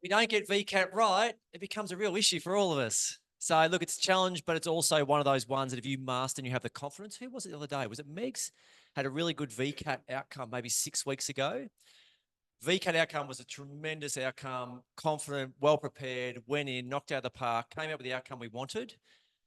we don't get VCAT right, it becomes a real issue for all of us. So look, it's a challenge, but it's also one of those ones that if you master and you have the confidence, who was it the other day? Was it Megs? Had a really good VCAT outcome maybe 6 weeks ago. VCAT outcome was a tremendous outcome, confident, well prepared, went in, knocked out of the park, came out with the outcome we wanted.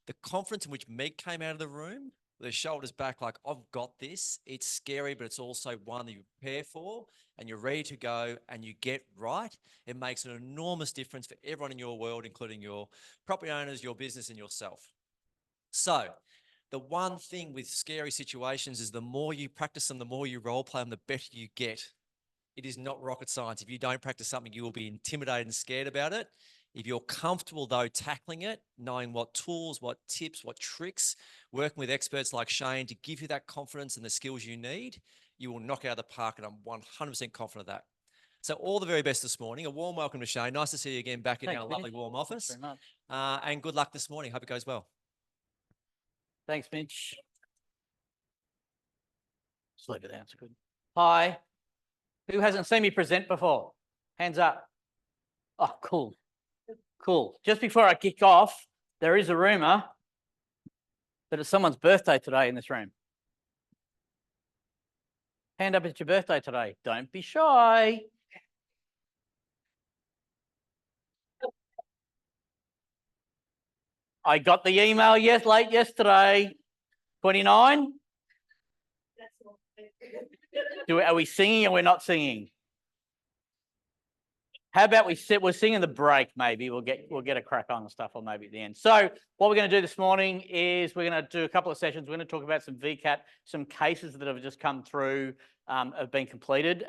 The confidence in which Meg came out of the room, with her shoulders back, like, I've got this. It's scary, but it's also one that you prepare for and you're ready to go and you get right. It makes an enormous difference for everyone in your world, including your property owners, your business, and yourself. So the one thing with scary situations is the more you practice them, the more you role play them, the better you get. It is not rocket science. If you don't practice something, you will be intimidated and scared about it. If you're comfortable, though, tackling it, knowing what tools, what tips, what tricks, working with experts like Shane to give you that confidence and the skills you need, you will knock it out of the park, and I'm 100% confident of that. So all the very best this morning. A warm welcome to Shane. Nice to see you again back in our lovely warm office. Thanks very much. And good luck this morning. Hope it goes well. Thanks, Mitch. Just leave it there. It's good. Hi. Who hasn't seen me present before? Hands up. Oh, cool. Cool. Just before I kick off, there is a rumour that it's someone's birthday today in this room. Hand up, it's your birthday today. Don't be shy. I got the email late yesterday. 29? Are we singing or we're not singing? How about we're singing the break, maybe. We'll get a crack on the stuff, or maybe at the end. So what we're going to do this morning is we're going to do a couple of sessions. We're going to talk about some VCAT, some cases that have just come through, have been completed,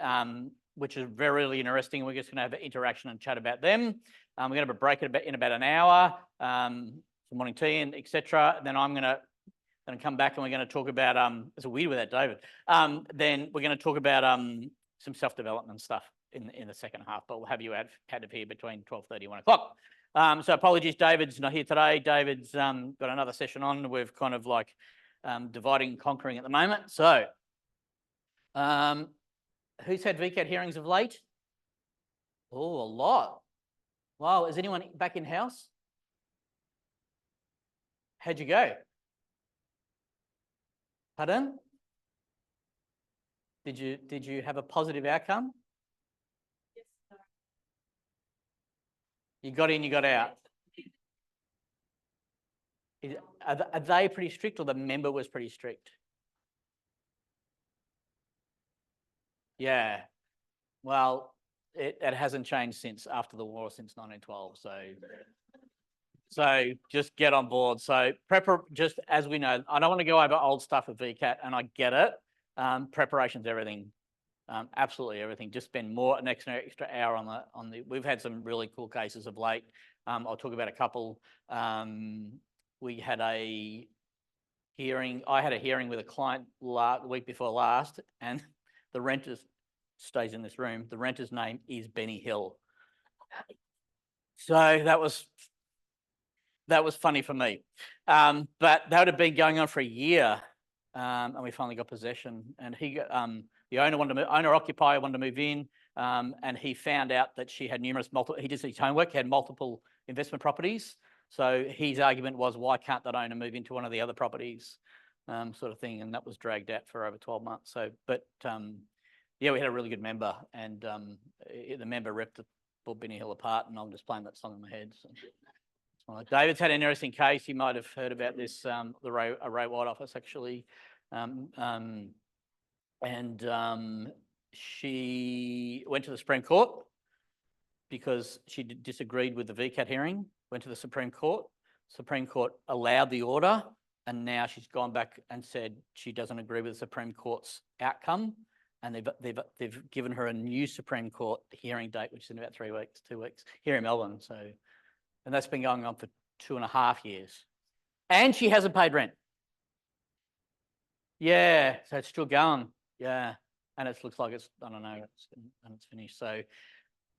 which is very, really interesting. We're just going to have an interaction and chat about them. We're going to have a break in about an hour, some morning tea and etc. And then I'm going to come back and we're going to talk about it's a weird without David. Then we're going to talk about some self-development stuff in the second half, but we'll have you out of here between 12:30 and 1 o'clock. So apologies, David's not here today. David's got another session on. We've kind of like dividing and conquering at the moment. So who's had VCAT hearings of late? Oh, a lot. Wow, is anyone back in house? How'd you go? Pardon? Did you have a positive outcome? Yes, no. You got in, you got out. Are they pretty strict, or the member was pretty strict? Yeah. Well, it hasn't changed since after the war, since 1912. So just get on board. So just as we know, I don't want to go over old stuff with VCAT, and I get it. Preparation's everything. Absolutely everything. Just spend an extra hour on the. We've had some really cool cases of late. I'll talk about a couple. We had a hearing. I had a hearing with a client the week before last, and the renter stays in this room. The renter's name is Benny Hill. So that was funny for me. But that would have been going on for a year, and we finally got possession. And the owner occupier wanted to move in, and he found out that she had he did his homework, had multiple investment properties. So his argument was, why can't that owner move into one of the other properties, sort of thing. And that was dragged out for over 12 months. So, but yeah, we had a really good member, and the member ripped Benny Hill apart, and I'm just playing that song in my head. So. David's had an interesting case. You might have heard about this, a Ray White office actually, and she went to the Supreme Court because she disagreed with the VCAT hearing. Went to the Supreme Court. Supreme Court allowed the order, and now she's gone back and said she doesn't agree with the Supreme Court's outcome, and they've given her a new Supreme Court hearing date, which is in about 2 weeks here in Melbourne. So. And that's been going on for 2.5 years. And she hasn't paid rent. Yeah, so it's still going. Yeah. And it looks like it's, I don't know, it's finished. So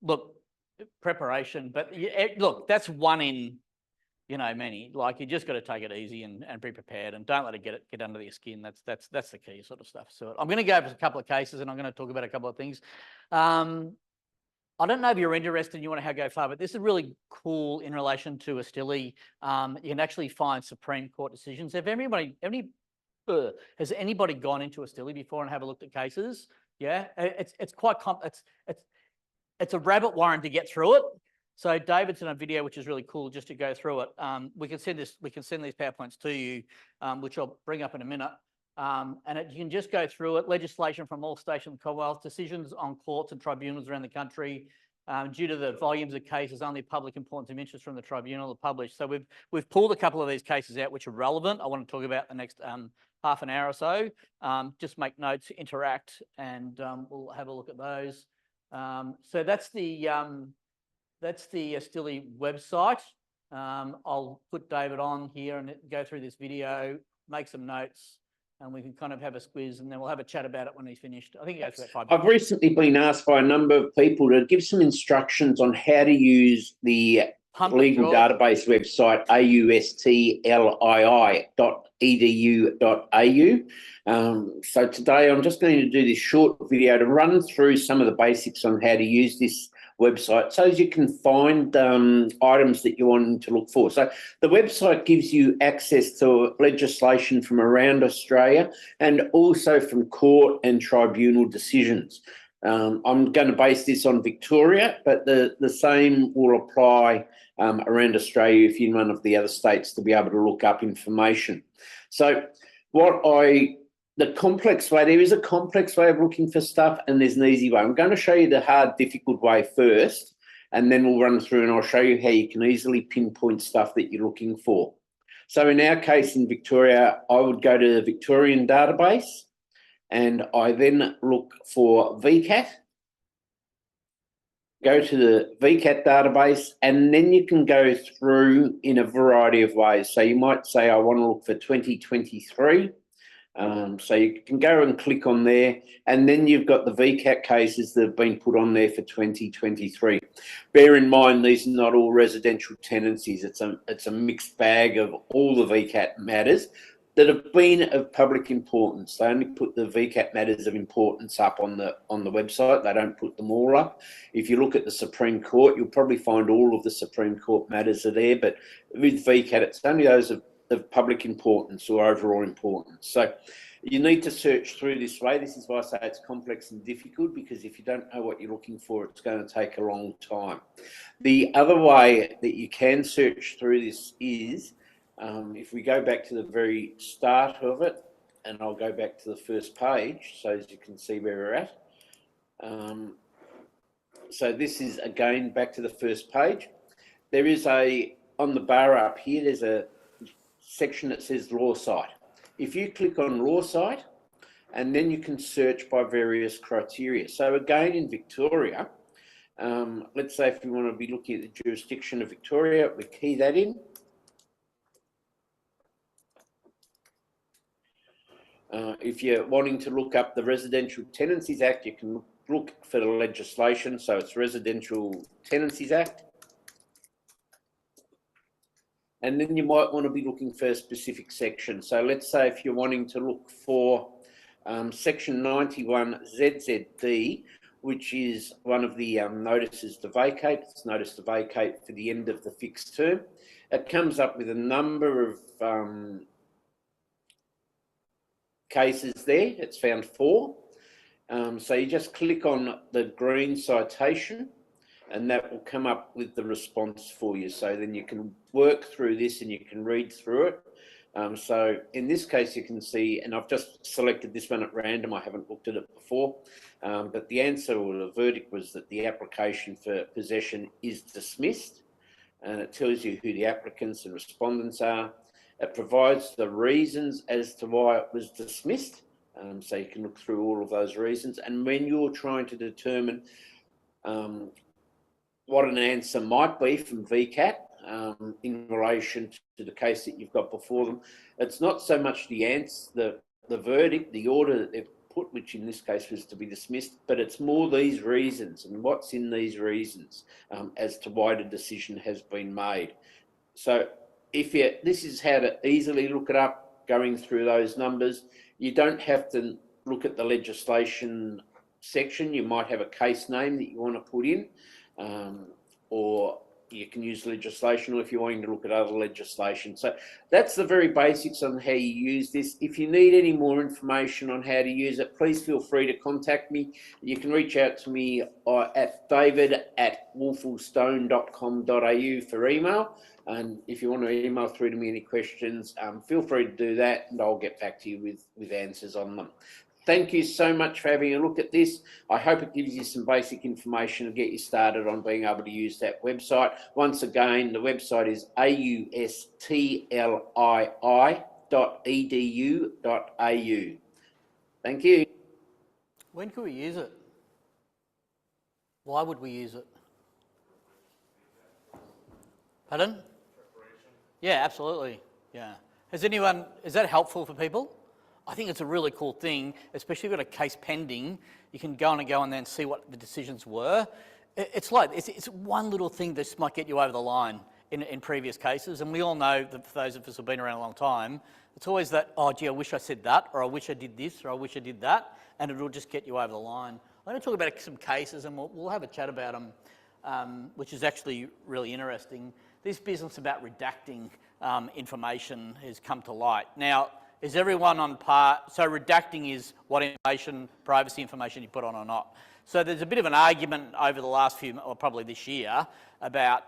look, preparation. But look, that's one in you know, many. Like you just got to take it easy and be prepared, and don't let it get under your skin. That's the key sort of stuff. So I'm going to go over a couple of cases, and I'm going to talk about a couple of things. I don't know if you're interested and you want to go far, but this is really cool in relation to Astili. You can actually find Supreme Court decisions. Has anybody gone into Astili before and have a look at cases? Yeah, it's quite it's a rabbit warren to get through it. So David's in a video which is really cool just to go through it. We can send these PowerPoints to you, which I'll bring up in a minute. You can just go through it. Legislation from all states in the Commonwealth, decisions on courts and tribunals around the country. Due to the volumes of cases, only public importance and interest from the tribunal are published. So we've pulled a couple of these cases out which are relevant. I want to talk about the next half an hour or so. Just make notes, interact, and we'll have a look at those. So that's the Astili website. I'll put David on here and go through this video, make some notes, and we can kind of have a squiz, and then we'll have a chat about it when he's finished. I think he goes for about 5 minutes. I've recently been asked by a number of people to give some instructions on how to use the legal database website, austli.edu.au. So today I'm just going to do this short video to run through some of the basics on how to use this website so as you can find items that you want to look for. So the website gives you access to legislation from around Australia and also from court and tribunal decisions. I'm going to base this on Victoria, but the same will apply around Australia if you're in one of the other states to be able to look up information. So the complex way, there is a complex way of looking for stuff and there's an easy way. I'm going to show you the hard, difficult way first, and then we'll run through and I'll show you how you can easily pinpoint stuff that you're looking for. So in our case in Victoria, I would go to the Victorian database and I then look for VCAT. Go to the VCAT database and then you can go through in a variety of ways. So you might say, I want to look for 2023. So you can go and click on there, and then you've got the VCAT cases that have been put on there for 2023. Bear in mind, these are not all residential tenancies. It's a mixed bag of all the VCAT matters that have been of public importance. They only put the VCAT matters of importance up on the website. They don't put them all up. If you look at the Supreme Court, you'll probably find all of the Supreme Court matters are there, but with VCAT, it's only those of public importance or overall importance. So you need to search through this way. This is why I say it's complex and difficult, because if you don't know what you're looking for, it's going to take a long time. The other way that you can search through this is, if we go back to the very start of it, and I'll go back to the first page so as you can see where we're at. So this is, again, back to the first page. There is on the bar up here, there's a section that says Law Site. If you click on Law Site, and then you can search by various criteria. So again, in Victoria, let's say if we want to be looking at the jurisdiction of Victoria, we key that in. If you're wanting to look up the Residential Tenancies Act, you can look for the legislation. So it's Residential Tenancies Act. And then you might want to be looking for a specific section. So let's say if you're wanting to look for section 91 ZZD, which is one of the notices to vacate. It's notice to vacate for the end of the fixed term. It comes up with a number of cases there. It's found 4. So you just click on the green citation, and that will come up with the response for you. So then you can work through this and you can read through it. So in this case, you can see, and I've just selected this one at random. I haven't looked at it before, but the answer or the verdict was that the application for possession is dismissed, and it tells you who the applicants and respondents are. It provides the reasons as to why it was dismissed. So you can look through all of those reasons. And when you're trying to determine what an answer might be from VCAT in relation to the case that you've got before them, it's not so much the answer, the verdict, the order that they've put, which in this case was to be dismissed, but it's more these reasons and what's in these reasons as to why the decision has been made. So this is how to easily look it up, going through those numbers. You don't have to look at the legislation section. You might have a case name that you want to put in, or you can use legislation, or if you're wanting to look at other legislation. So that's the very basics on how you use this. If you need any more information on how to use it, please feel free to contact me. You can reach out to me at david@wolflestone.com.au for email. And if you want to email through to me any questions, feel free to do that, and I'll get back to you with answers on them. Thank you so much for having a look at this. I hope it gives you some basic information to get you started on being able to use that website. Once again, the website is austli.edu.au. Thank you. When could we use it? Why would we use it? Pardon? Yeah, absolutely. Yeah. Is that helpful for people? I think it's a really cool thing, especially if you've got a case pending. You can go and then see what the decisions were. It's one little thing that just might get you over the line in previous cases. And we all know that for those of us who've been around a long time, it's always that, oh, gee, I wish I said that, or I wish I did this, or I wish I did that, and it'll just get you over the line. I'm going to talk about some cases, and we'll have a chat about them, which is actually really interesting. This business about redacting information has come to light. Now, is everyone on par? So redacting is what information, privacy information you put on or not. So there's a bit of an argument over the last or probably this year, about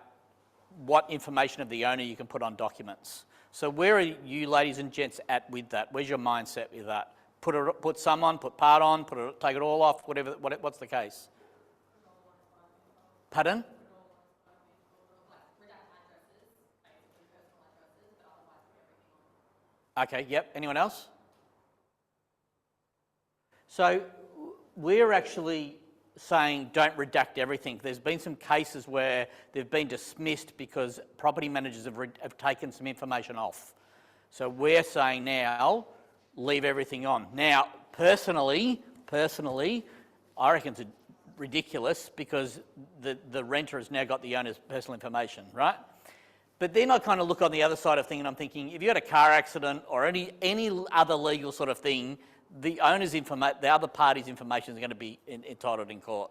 what information of the owner you can put on documents. So where are you ladies and gents at with that? Where's your mindset with that? Put some on, put part on, take it all off, what's the case? Pardon? Okay, yep. Anyone else? So we're actually saying don't redact everything. There's been some cases where they've been dismissed because property managers have taken some information off. So we're saying now, leave everything on. Now, personally, I reckon it's ridiculous because the renter has now got the owner's personal information, right? But then I kind of look on the other side of things and I'm thinking, if you had a car accident or any other legal sort of thing, the other party's information is going to be entitled in court.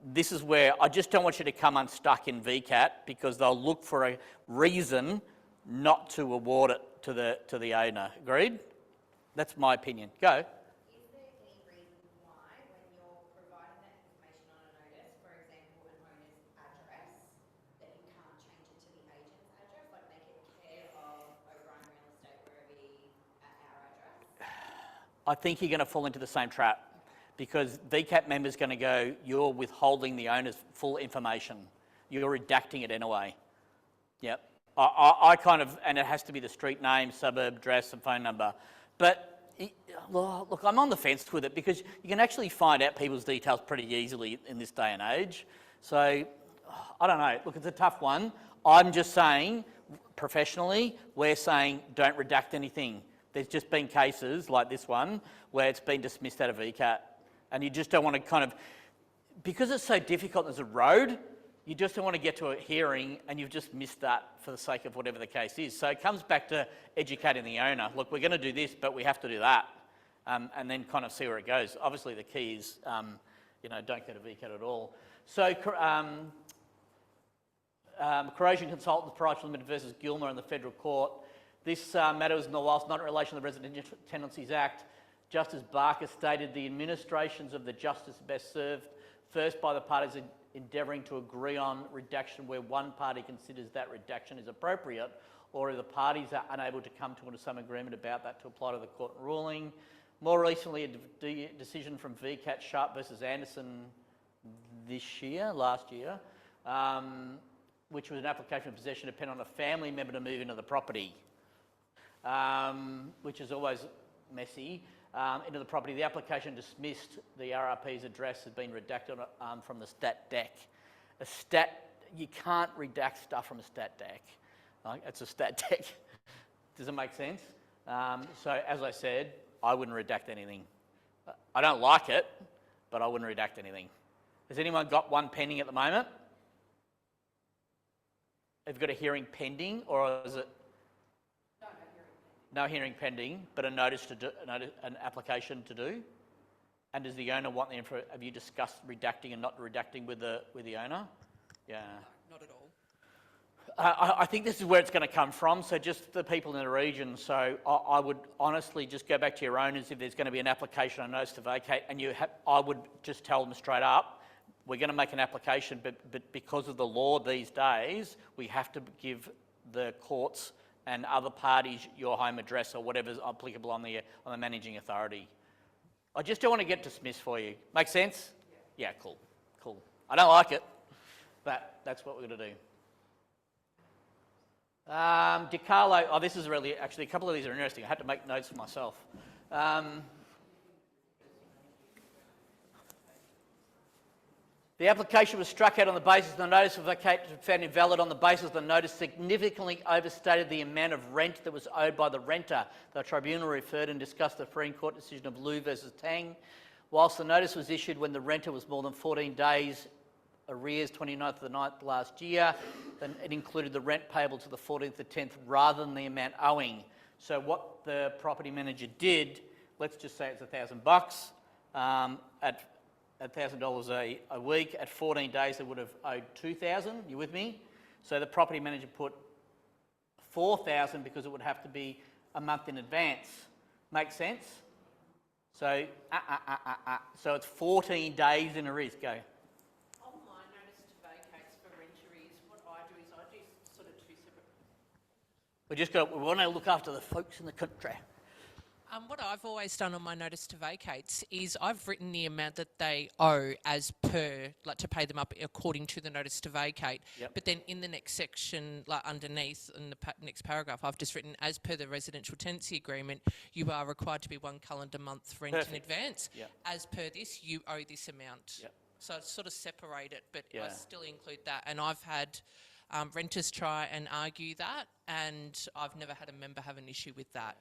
This is where I just don't want you to come unstuck in VCAT because they'll look for a reason not to award it to the owner. Agreed? That's my opinion. Go. Is there any reason why, when you're providing that information on a notice, for example, an owner's address, that you can't change it to the agent's address, like make it care of O'Brien Real Estate wherever at our address? I think you're going to fall into the same trap because VCAT member's going to go, you're withholding the owner's full information. You're redacting it anyway. Yep. I kind of, and it has to be the street name, suburb, address, and phone number. But look, I'm on the fence with it because you can actually find out people's details pretty easily in this day and age. So I don't know. Look, it's a tough one. I'm just saying, professionally, we're saying don't redact anything. There's just been cases like this one where it's been dismissed out of VCAT, and you just don't want to kind of, because it's so difficult as a road, you just don't want to get to a hearing and you've just missed that for the sake of whatever the case is. So it comes back to educating the owner. Look, we're going to do this, but we have to do that, and then kind of see where it goes. Obviously, the key is, don't go to VCAT at all. So Corrosion Consultants Pty Limited versus Gilmer in the Federal Court. This matter was whilst not in relation to the Residential Tenancies Act. Justice Barker stated the administrations of the justice are best served first by the parties endeavouring to agree on redaction where one party considers that redaction is appropriate, or if the parties are unable to come to some agreement about that to apply to the court ruling. More recently, a decision from VCAT Sharp versus Anderson last year, which was an application for possession dependent on a family member to move into the property, which is always messy. Into the property, the application dismissed the RRP's address has been redacted from the stat deck. You can't redact stuff from a stat deck. It's a stat deck. Does it make sense? So as I said, I wouldn't redact anything. I don't like it, but I wouldn't redact anything. Has anyone got one pending at the moment? have you got a hearing pending, or is it? No hearing pending, but a notice to do, an application to do? And does the owner want the info? Have you discussed redacting and not redacting with the owner? Yeah. Not at all. I think this is where it's going to come from. So just the people in the region. So I would honestly just go back to your owners if there's going to be an application or notice to vacate, and I would just tell them straight up, we're going to make an application, but because of the law these days, we have to give the courts and other parties your home address or whatever's applicable on the managing authority. I just don't want to get dismissed for you. Make sense? Yeah, cool. I don't like it, but that's what we're going to do. DiCarlo, oh, this is really, actually, a couple of these are interesting. I had to make notes for myself. The application was struck out on the basis the notice of vacate found invalid on the basis the notice significantly overstated the amount of rent that was owed by the renter. The tribunal referred and discussed the Supreme Court decision of Liu versus Tang. Whilst the notice was issued when the renter was more than 14 days arrears, 29th of the 9th last year, then it included the rent payable to the 14th of the 10th rather than the amount owing. So what the property manager did, let's just say it's $1,000 at $1,000 a week. At 14 days, they would have owed $2,000. You with me? So the property manager put $4,000 because it would have to be a month in advance. Make sense? So, so it's 14 days in arrears. Go. On my notice to vacates for rent arrears, what I do is I do sort of two separate. We want to look after the folks in the country. What I've always done on my notice to vacates is I've written the amount that they owe as per, like to pay them up according to the notice to vacate. Yep. But then in the next section, like underneath in the next paragraph, I've just written as per the residential tenancy agreement, you are required to be 1 calendar month rent in Perfect. advance. Yep. As per this, you owe this amount. Yep. So it's sort of separate it, but I Yeah. still include that. And I've had renters try and argue that, and I've never had a member have an issue with that.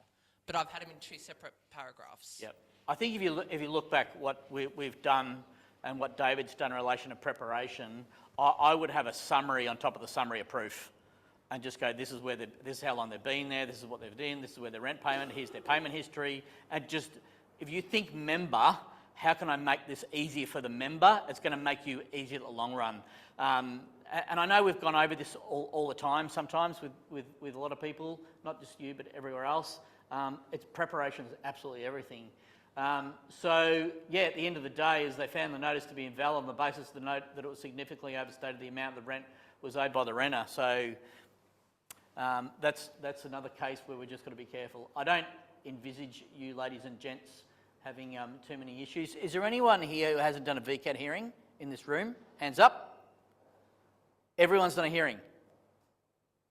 But I've had them in two separate paragraphs. Yep. I think if you look back what we've done and what David's done in relation to preparation, I would have a summary on top of the summary of proof, and just go, this is how long they've been there, this is what they've done, this is where their rent payment, here's their payment history, and just if you think member, how can I make this easier for the member? It's going to make you easier in the long run. And I know we've gone over this all the time sometimes with a lot of people, not just you, but everywhere else. It's preparation is absolutely everything. So, yeah, at the end of the day, as they found the notice to be invalid on the basis of the note that it was significantly overstated the amount the rent was owed by the renter. So that's another case where we're just got to be careful. I don't envisage you ladies and gents having too many issues. Is there anyone here who hasn't done a VCAT hearing in this room? Hands up. Everyone's done a hearing.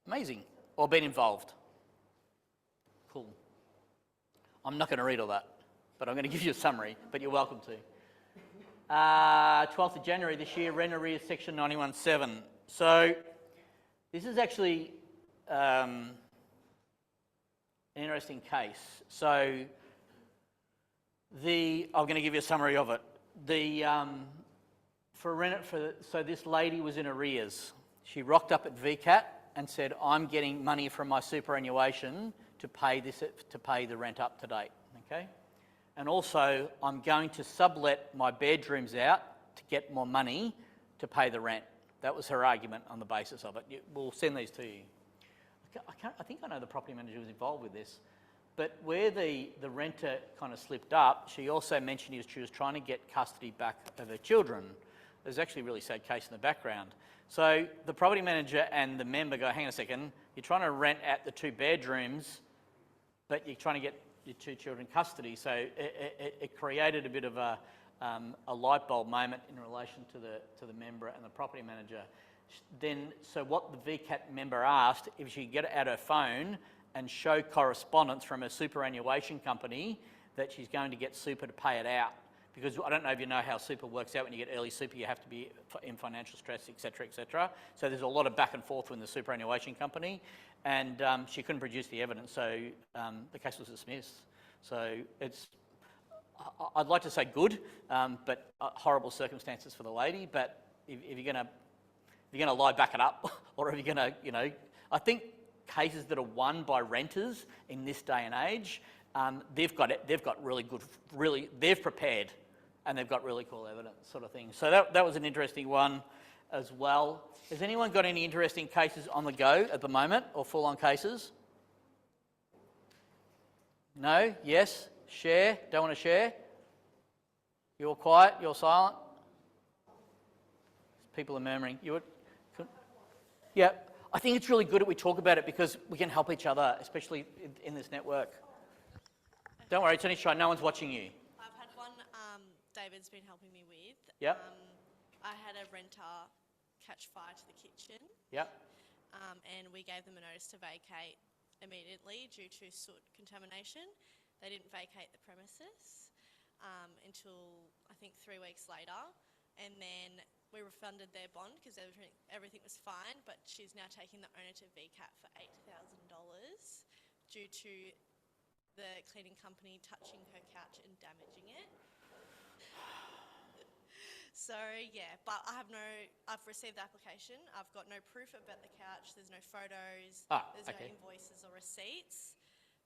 Amazing. Or been involved. Cool. I'm not going to read all that, but I'm going to give you a summary, but you're welcome to. 12th of January this year, rent arrears section 91.7. So this is actually an interesting case. So I'm going to give you a summary of it. So this lady was in arrears. She rocked up at VCAT and said, I'm getting money from my superannuation to pay the rent up to date, okay? And also, I'm going to sublet my bedrooms out to get more money to pay the rent. That was her argument on the basis of it. We'll send these to you. I think I know the property manager who was involved with this, but where the renter kind of slipped up, she also mentioned she was trying to get custody back of her children. There's actually a really sad case in the background. So the property manager and the member go, hang on a second, you're trying to rent out the 2 bedrooms, but you're trying to get your 2 children custody. So it created a bit of a light bulb moment in relation to the member and the property manager. So what the VCAT member asked, if she could get out her phone and show correspondence from her superannuation company that she's going to get super to pay it out. Because I don't know if you know how super works out. When you get early super, you have to be in financial stress, etc., etc. So there's a lot of back and forth with the superannuation company, and she couldn't produce the evidence, so the case was dismissed. So I'd like to say good, but horrible circumstances for the lady. But if you're going to If you're going to lie, back it up, or if you're going to, I think cases that are won by renters in this day and age, they've got really good, they've prepared, and they've got really cool evidence, sort of thing. So that was an interesting one as well. Has anyone got any interesting cases on the go at the moment, or full-on cases? No? Yes? Share? Don't want to share? You're quiet? You're silent? People are murmuring. Yeah, I think it's really good that we talk about it because we can help each other, especially in this network. Don't worry, Tanisha, no one's watching you. I've had one David's been helping me with. Yep. I had a renter catch fire to the kitchen. Yep. And we gave them a notice to vacate immediately due to soot contamination. They didn't vacate the premises until I think 3 weeks later, and then we refunded their bond because everything was fine, but she's now taking the owner to VCAT for $8,000 due to the cleaning company touching her couch and damaging it. So yeah, but I've received the application. I've got no proof about the couch. There's no photos. There's no invoices or receipts.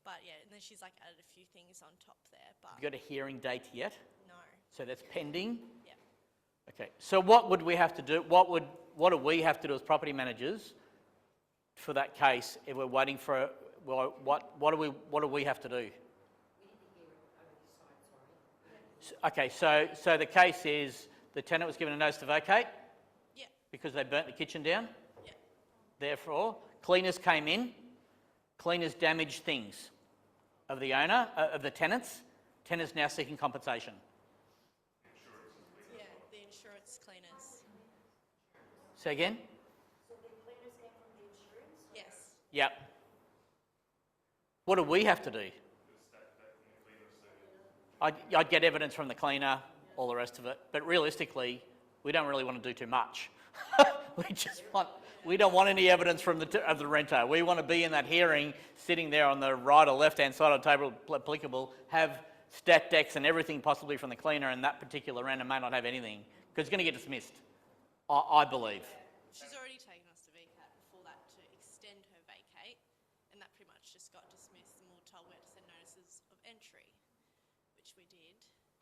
But yeah, and then she's like added a few things on top there. But You got a hearing date yet? no. So that's pending? Yeah. Okay, so what would we have to do? What do we have to do as property managers for that case if we're waiting for, what do we have to do? Okay, so the case is the tenant was given a notice to vacate? Yeah. Because they burnt the kitchen down? Yeah. Therefore, cleaners came in, cleaners damaged things of the owner, of the tenants. Tenants now seeking compensation. Yeah, the insurance cleaners. Say again? Yes. Yep. What do we have to do? I'd get evidence from the cleaner, all the rest of it. But realistically, we don't really want to do too much. We don't want any evidence from of the renter. We want to be in that hearing, sitting there on the right or left-hand side of the table, applicable, have stat decks and everything possibly from the cleaner, and that particular renter may not have anything because it's going to get dismissed, I believe. She's already taken us to VCAT before that to extend her vacate, and that pretty much just got dismissed, and we were told we had to send notices of entry, which we did.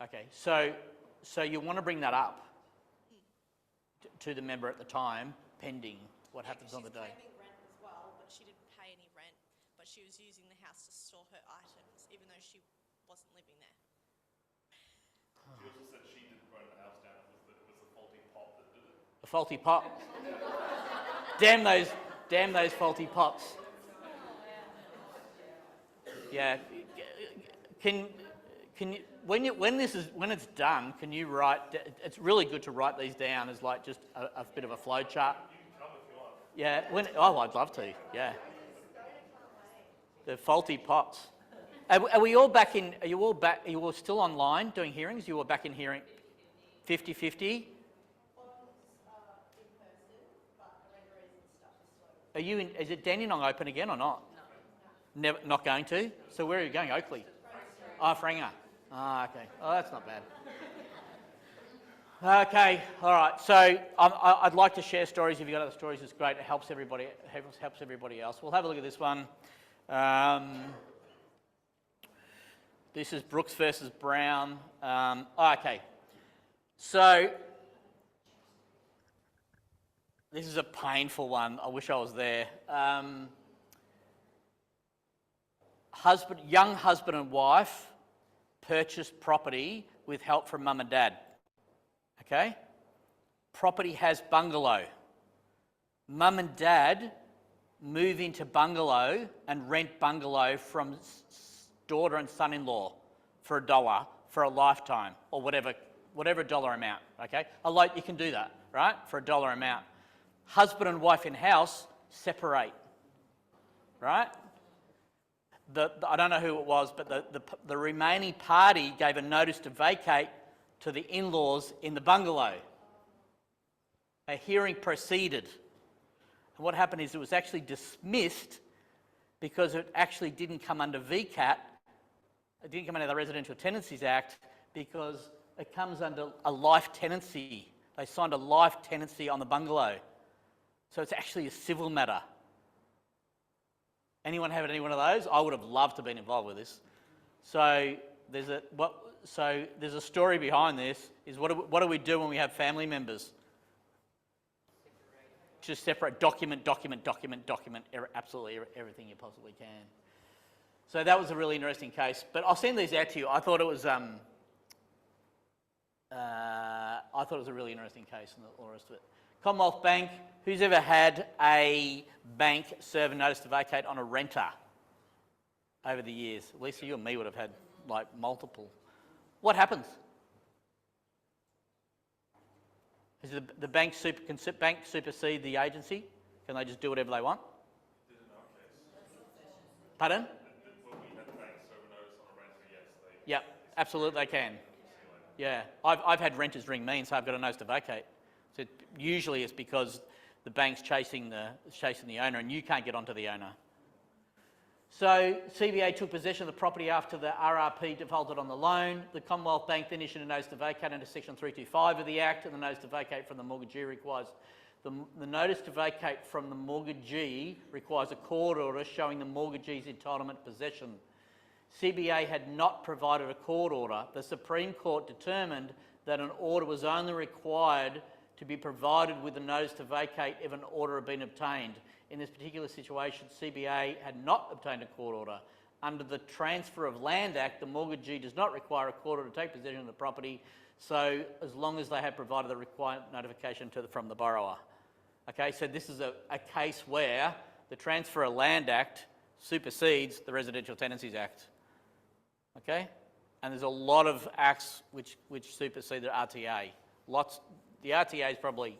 Okay, so you want to bring that up to the member at the time, pending what happens on the day. She's claiming rent as well, but she didn't pay any rent, but she was using the house to store her items, even though she wasn't living there. She also said she didn't burn the house down, it was the faulty pot that did it. A faulty pot. damn those faulty pots. Yeah. Can you when it's done? Can you write? It's really good to write these down as like just a bit of a flow chart. You can come if you want. Yeah. I'd love to. Yeah. The faulty pots. Are we all back in? Are you all still online doing hearings? You all back in hearing? 50-50? Are you in? Is it Dandenong open again or not? No. Never, not going to. So where are you going? Oakley. Franger. Okay. Oh, that's not bad. Okay. All right. So I'd like to share stories. If you've got other stories, it's great. It helps everybody. Helps everybody else. We'll have a look at this one. This is Brooks versus Brown. Okay. So this is a painful one. I wish I was there. Young husband and wife purchased property with help from mum and dad. Okay? Property has bungalow. Mum and dad move into bungalow and rent bungalow from daughter and son-in-law for $1 for a lifetime or whatever dollar amount. Okay? You can do that, right? For $1 amount. Husband and wife in house separate, right? I don't know who it was, but the remaining party gave a notice to vacate to the in-laws in the bungalow. A hearing proceeded. And what happened is it was actually dismissed because it actually didn't come under VCAT. It didn't come under the Residential Tenancies Act because it comes under a life tenancy. They signed a life tenancy on the bungalow. So it's actually a civil matter. Anyone have any one of those? I would have loved to have been involved with this. So there's a story behind this. Is what do we do when we have family members? Just separate, document, absolutely everything you possibly can. So that was a really interesting case. But I'll send these out to you. I thought it was a really interesting case and all the rest of it. Commonwealth Bank. Who's ever had a bank serve a notice to vacate on a renter over the years? Lisa, you and me would have had like multiple. What happens? Is the bank can bank supersede the agency? Can they just do whatever they want? Pardon? When we had banks serve a notice on a renter, yes, they. Yep, absolutely they can. Yeah, I've had renters ring me and say I've got a notice to vacate. So usually it's because the bank's chasing the owner and you can't get onto the owner. So CBA took possession of the property after the RRP defaulted on the loan. The Commonwealth Bank then issued a notice to vacate under section 325 of the Act, and the notice to vacate from the mortgagee requires the notice to vacate from the mortgagee requires a court order showing the mortgagee's entitlement to possession. CBA had not provided a court order. The Supreme Court determined that an order was only required to be provided with a notice to vacate if an order had been obtained. In this particular situation, CBA had not obtained a court order. Under the Transfer of Land Act, the mortgagee does not require a court order to take possession of the property, so as long as they have provided the required notification from the borrower. Okay, so this is a case where the Transfer of Land Act supersedes the Residential Tenancies Act. Okay? And there's a lot of acts which supersede the RTA. Lots. The RTA is probably,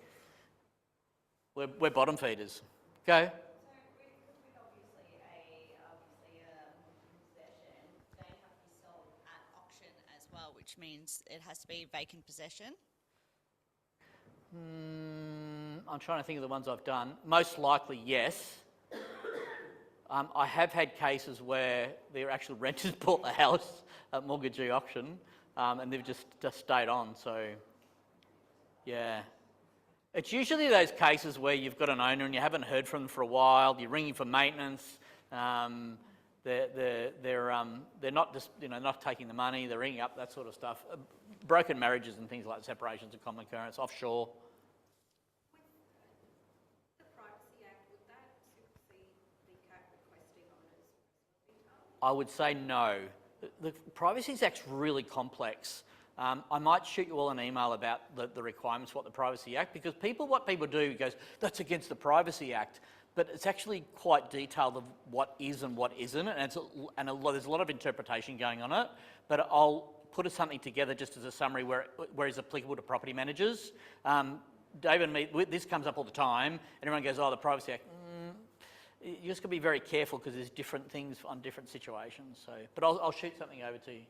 we're bottom feeders. Go. So with obviously a possession, they have to be sold at auction as well, which means it has to be vacant possession. I'm trying to think of the ones I've done. Most likely, yes. I have had cases where their actual renters bought the house at mortgagee auction, and they've just stayed on. So, yeah. It's usually those cases where you've got an owner and you haven't heard from them for a while. You're ringing for maintenance. They're not just not taking the money. They're ringing up, that sort of stuff. Broken marriages and things like separations are common occurrence offshore. With the Privacy Act, would that supersede VCAT requesting owners' details? I would say no. The Privacy Act's really complex. I might shoot you all an email about the requirements for what the Privacy Act, because what people do goes, that's against the Privacy Act, but it's actually quite detailed of what is and what isn't, and there's a lot of interpretation going on it, but I'll put something together just as a summary where it's applicable to property managers. David and me, this comes up all the time, and everyone goes, oh, the Privacy Act. You just got to be very careful because there's different things on different situations. So, but I'll shoot something over to you.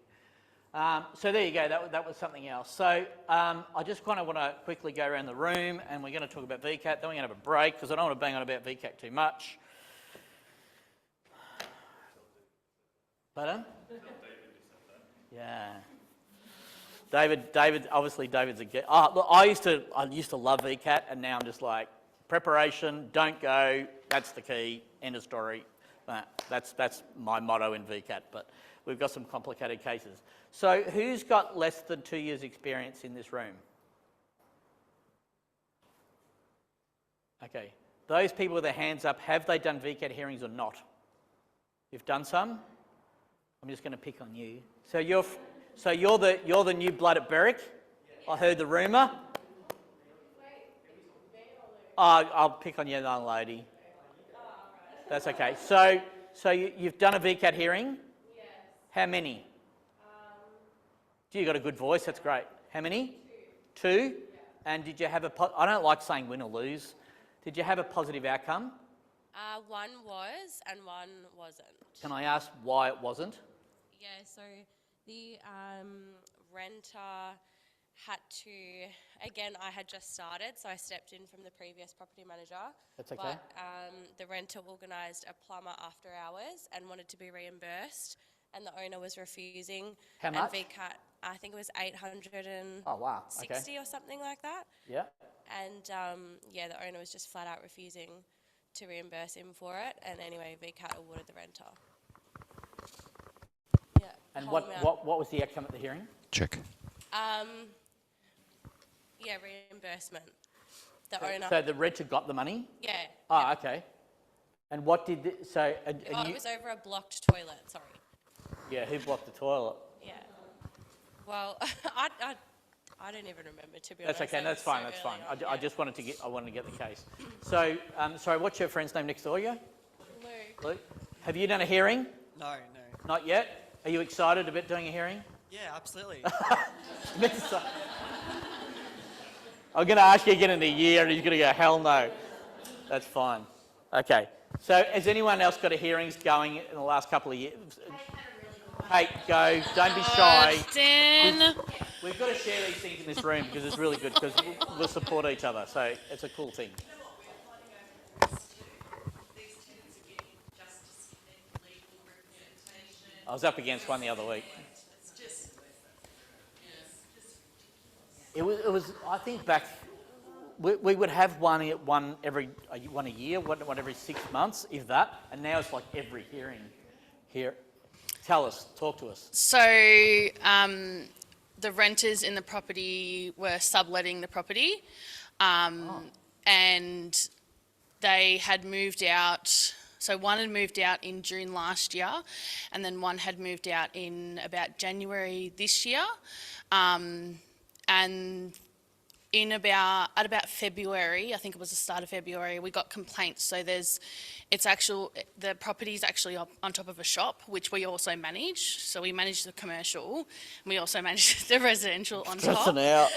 So there you go, that was something else. So I just kind of want to quickly go around the room and we're going to talk about VCAT, then we're going to have a break because I don't want to bang on about VCAT too much. Pardon? Yeah. David, obviously David's a get. Oh, look, I used to love VCAT and now I'm just like, preparation, don't go, that's the key, end of story. That's my motto in VCAT, but we've got some complicated cases. So who's got less than 2 years experience in this room? Okay, those people with their hands up, have they done VCAT hearings or not? You've done some? I'm just going to pick on you. So you're the new blood at Berwick? I heard the rumour. I'll pick on you, young lady. That's okay. So you've done a VCAT hearing? Yes. How many? You got a good voice, that's great. How many? Two? Yeah. And did you have I don't like saying win or lose. Did you have a positive outcome? One was and one wasn't. Can I ask why it wasn't? Yeah, so the renter had to, again, I had just started, so I stepped in from the previous property manager. That's okay. But the renter organised a plumber after hours and wanted to be reimbursed, and the owner was refusing. How much? And VCAT, I think it was 860 Oh, wow. Okay. or something like that. Yeah. And yeah, the owner was just flat out refusing to reimburse him for it. And anyway, VCAT awarded the renter. Yeah. And whole amount. what was the outcome at the hearing? Check. Yeah, reimbursement. The owner. So the renter got the money? Yeah. Oh, okay. And what did, It was over a blocked toilet, sorry. yeah, who blocked the toilet? Yeah. Well, I don't even remember, to be That's honest. okay, It that's was so fine, that's fine. early I on, just wanted to get the case. So, sorry, what's your friend's name next door, you? Luke. Luke? Have you done a hearing? No, no. Not yet? Are you excited about doing a hearing? Yeah, absolutely. I'm going to ask you again in a year and he's going to go, hell no. That's fine. Okay. So has anyone else got a hearings going in the last couple of years? Kate, go. Don't be shy. Dan. We've got to share these things in this room because it's really good because we'll support each other. So it's a cool thing. I was up against one the other week. It was. I think back, we would have one a year, one every 6 months, if that. And now it's like every hearing here. Tell us, talk to us. So the renters in the property were subletting the property, and they had moved out. So one had moved out in June last year, and then one had moved out in about January this year. And at about February, I think it was the start of February, we got complaints. So the property is actually on top of a shop, which we also manage. So we manage the commercial, and we also manage the residential on top. Stressing out.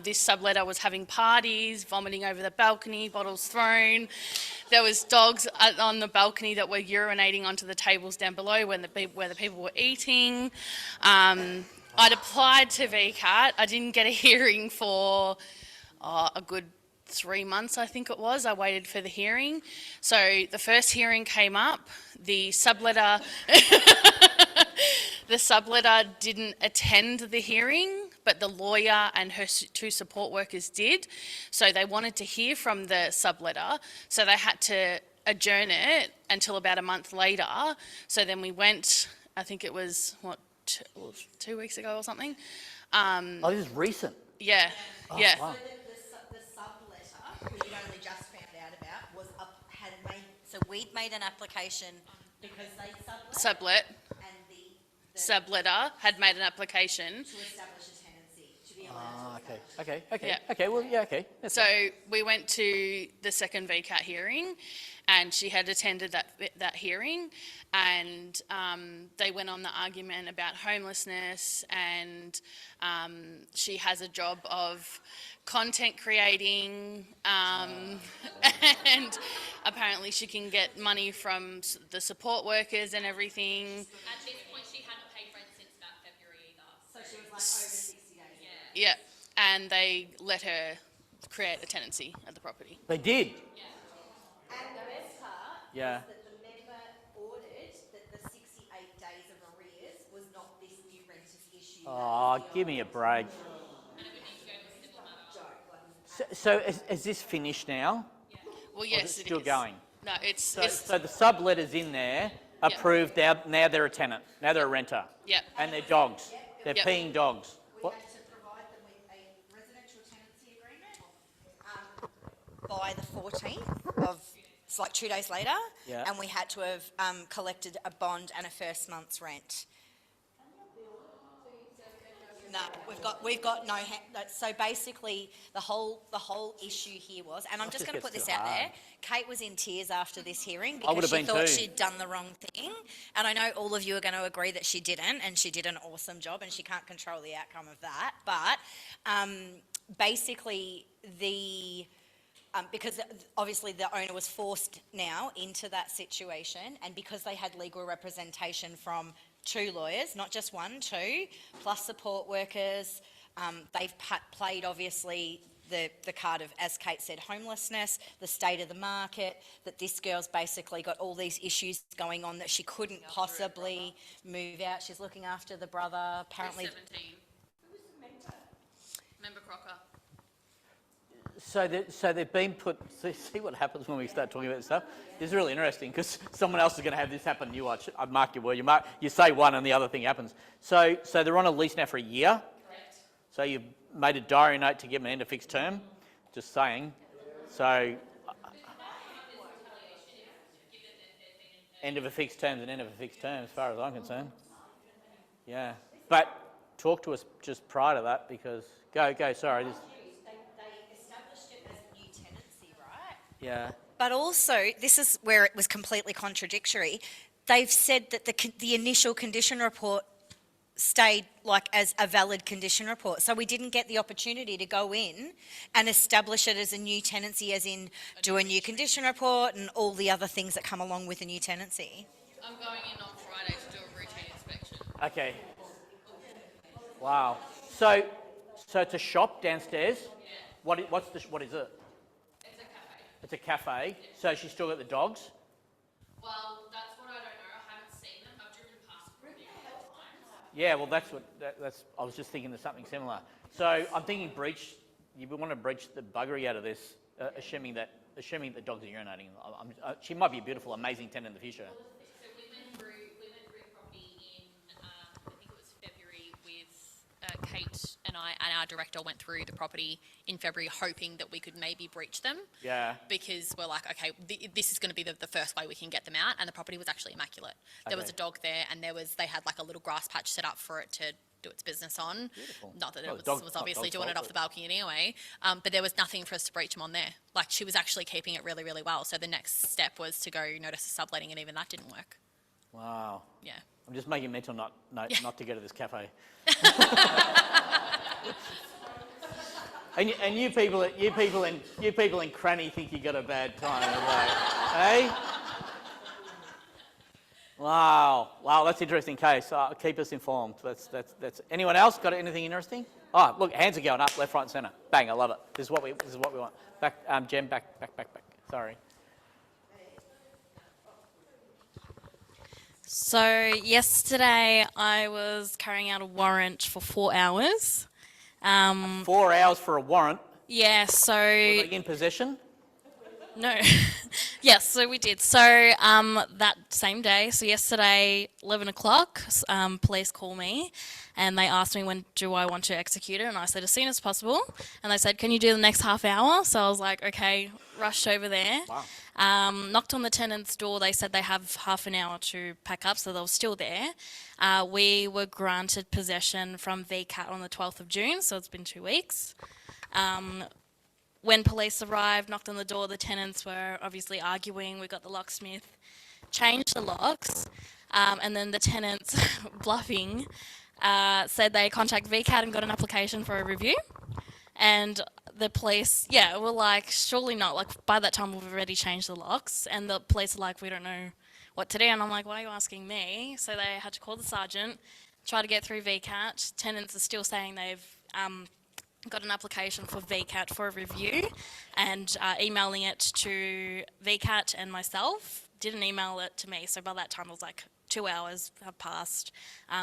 This subletter was having parties, vomiting over the balcony, bottles thrown. There was dogs on the balcony that were urinating onto the tables down below where the people were eating. I'd applied to VCAT. I didn't get a hearing for a good 3 months, I think it was. I waited for the hearing. So the first hearing came up. The subletter didn't attend the hearing, but the lawyer and her 2 support workers did. So they wanted to hear from the subletter, so they had to adjourn it until about a month later. So then we went, I think it was, 2 weeks ago or something. Oh, this is recent. Yeah, yeah. Wow. The subletter, who you'd only just found out about, we'd made an application because they Sublet. and the Subletter had made an application. to establish a tenancy, to be allowed to Okay. Yeah. Okay, well, yeah, okay. That's So we went to the second VCAT hearing, and she had attended that hearing, and they went on the argument about homelessness, and she has a job of content creating, and apparently she can get money from the support workers and everything. At this point, she hadn't paid rent since about February either. So she was like over 60 days. Yeah, and they let her create a tenancy at the property. They did. And the best part Yeah. is that the member ordered that the 68 days of arrears was not this new renter's issue. Oh, give me a break. So is this finished now? Well, Or is yes, it it still is. going? No, it's So the subletters in there approved. Now they're a tenant. Now they're a renter. yeah. And they're dogs. They're Yep. peeing dogs. We What? had to provide them with a residential tenancy agreement by the 14th of, it's like 2 days later. Yeah. And we had to have collected a bond and a first month's rent. No, we've got no. So basically, the whole issue here was, and I'm That just just going to put gets this too out there. hard. Kate was in tears after this hearing I because would've she been thought too. she'd done the wrong thing, and I know all of you are going to agree that she didn't, and she did an awesome job, and she can't control the outcome of that. But basically, because obviously the owner was forced now into that situation, and because they had legal representation from 2 lawyers, not just 1, 2, plus support workers. They've played, obviously, the card of, as Kate said, homelessness, the state of the market, that this girl's basically got all these issues going on that she couldn't possibly move out. She's looking after the brother, apparently. 17. Member Crocker. So they've been put. See what happens when we start talking about this stuff. This is really interesting because someone else is going to have this happen. You watch. I mark your word. You say one, and the other thing happens. So they're on a lease now for a year. Correct. So you've made a diary note to give them an end of fixed term. Just saying. So end of a fixed term is an end of a fixed term, as far as I'm concerned. Yeah, but talk to us just prior to that because go. Sorry. They established it as new tenancy, right? Yeah. But also, this is where it was completely contradictory. They've said that the initial condition report stayed like as a valid condition report. So we didn't get the opportunity to go in and establish it as a new tenancy, as in do a new condition report and all the other things that come along with a new tenancy. I'm going in on Friday to do a routine inspection. Okay. Wow. So it's a shop downstairs. Yeah. What is it? It's a cafe. It's a cafe. So she's still got the dogs. Well, that's what I don't know. I haven't seen them. I've driven past it a couple times. Yeah. Well, that's. I was just thinking of something similar. So I'm thinking breach. You would want to breach the buggery out of this, assuming that the dogs are urinating. She might be a beautiful, amazing tenant in the future. So we went through the property in, I think it was February with Kate and I, and our director went through the property in February hoping that we could maybe breach them. Yeah. Because we're like, okay, this is going to be the first way we can get them out, and the property was actually immaculate. There was Okay. a dog there, and they had like a little grass patch set up for it to do its business on. Beautiful. Not that Well, it the dog- was not obviously dog's doing it fault, off the balcony anyway, but there was nothing for us to breach them on there. Like, she was actually keeping it really, really well. So the next step was to go notice a subletting, and even that didn't work. Wow. Yeah. I'm just making mental note not to go to this cafe. and you people in Cranny think you got a bad time, like, hey? Wow, that's an interesting case. Keep us informed. That's. Anyone else got anything interesting? Oh, look, hands are going up, left, right, and centre. Bang! I love it. This is what we want. Back, Jem. Back. Sorry. So yesterday I was carrying out a warrant for 4 hours. 4 hours for a warrant. Yeah, so Were they in possession? no. Yes, so we did. So that same day, so yesterday, 11 o'clock, police call me and they asked me when do I want to execute it, and I said as soon as possible. And they said, can you do the next half hour? So I was like, okay, rushed over there. Wow. Knocked on the tenant's door. They said they have half an hour to pack up, so they were still there. We were granted possession from VCAT on the 12th of June, so it's been 2 weeks. When police arrived, knocked on the door, the tenants were obviously arguing. We got the locksmith, changed the locks, and then the tenants, bluffing, said they contact VCAT and got an application for a review. And the police, were like, surely not. Like, by that time, we've already changed the locks. And the police are like, we don't know what to do. And I'm like, why are you asking me? So they had to call the sergeant, try to get through VCAT. Tenants are still saying they've got an application for VCAT for a review and emailing it to VCAT and myself. Didn't email it to me. So by that time, it was like 2 hours have passed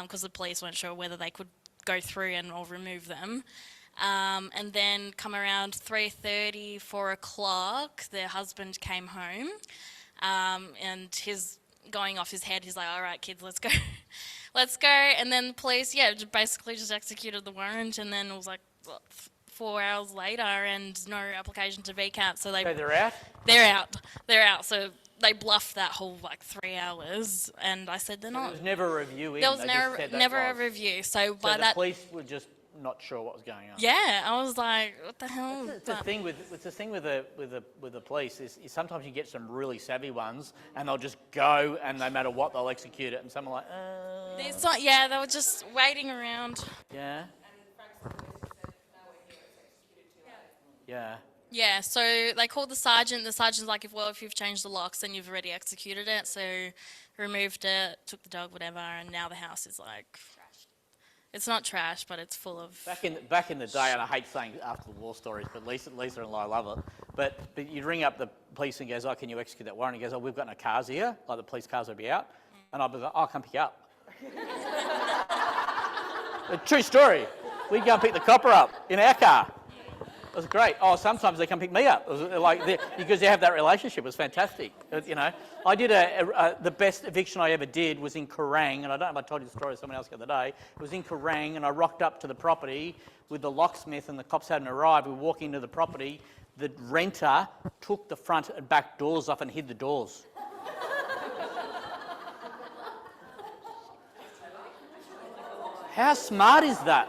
because the police weren't sure whether they could go through or remove them. And then come around 3:30, 4 o'clock, their husband came home and he's going off his head. He's like, all right, kids, let's go. Let's go. And then the police, basically just executed the warrant. And then it was like 4 hours later and no application to VCAT. So they're out? They're out. So they bluffed that whole 3 hours. And I said, they're not. There was never a review in. There was they just said that never a was. review. So by So the that. police were just not sure what was going on. Yeah, I was like, what the hell? It's the thing with the police is sometimes you get some really savvy ones and they'll just go and no matter what they'll execute it, and some are like, It's not, they were just waiting around. yeah. Yeah. Yeah, so they called the sergeant. The sergeant's like, if you've changed the locks, then you've already executed it. So removed it, took the dog, whatever, and now the house is like, It's not trash, but it's full of. Back in the day, and I hate saying after the war stories, but Lisa and I love it. But you'd ring up the police and goes, "Oh, can you execute that warrant?" He goes, "Oh, we've got no cars here. Like the police cars will be out." And I'll be like, "Oh, I'll come pick you up." A true story. We'd go and pick the copper up in our car. It was great. Oh, sometimes they come pick me up. It was because you have that relationship. It was fantastic. You know, I did the best eviction I ever did was in Kerrang, and I don't know if I told you the story to someone else the other day. It was in Kerrang, and I rocked up to the property with the locksmith, and the cops hadn't arrived. We were walking into the property. The renter took the front and back doors off and hid the doors. How smart is that?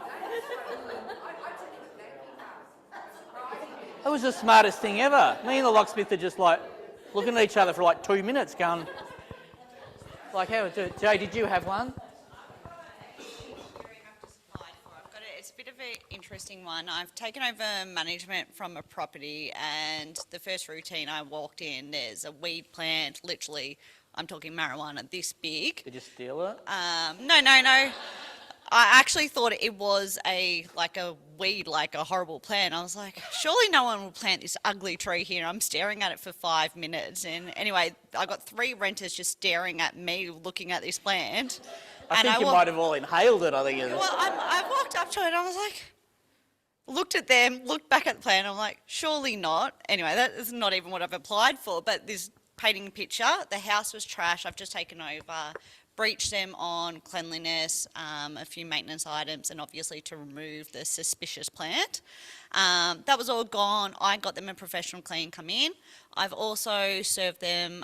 That was the smartest thing ever. Me and the locksmith are just like looking at each other for like 2 minutes going, like, how would do it? Jay, did you have one? It's a bit of an interesting one. I've taken over management from a property, and the first routine I walked in, there's a weed plant, literally, I'm talking marijuana this big. Did you steal it? No. I actually thought it was a weed, like a horrible plant. I was like, surely no one will plant this ugly tree here. I'm staring at it for 5 minutes. And anyway, I got 3 renters just staring at me looking at this plant. I think you might have all inhaled it, I think. Well, I walked up to it and I was like, looked at them, looked back at the plant. I'm like, surely not. Anyway, that is not even what I've applied for. But this painting a picture, the house was trash. I've just taken over. Breached them on cleanliness, a few maintenance items, and obviously to remove the suspicious plant. That was all gone. I got them a professional clean come in. I've also served them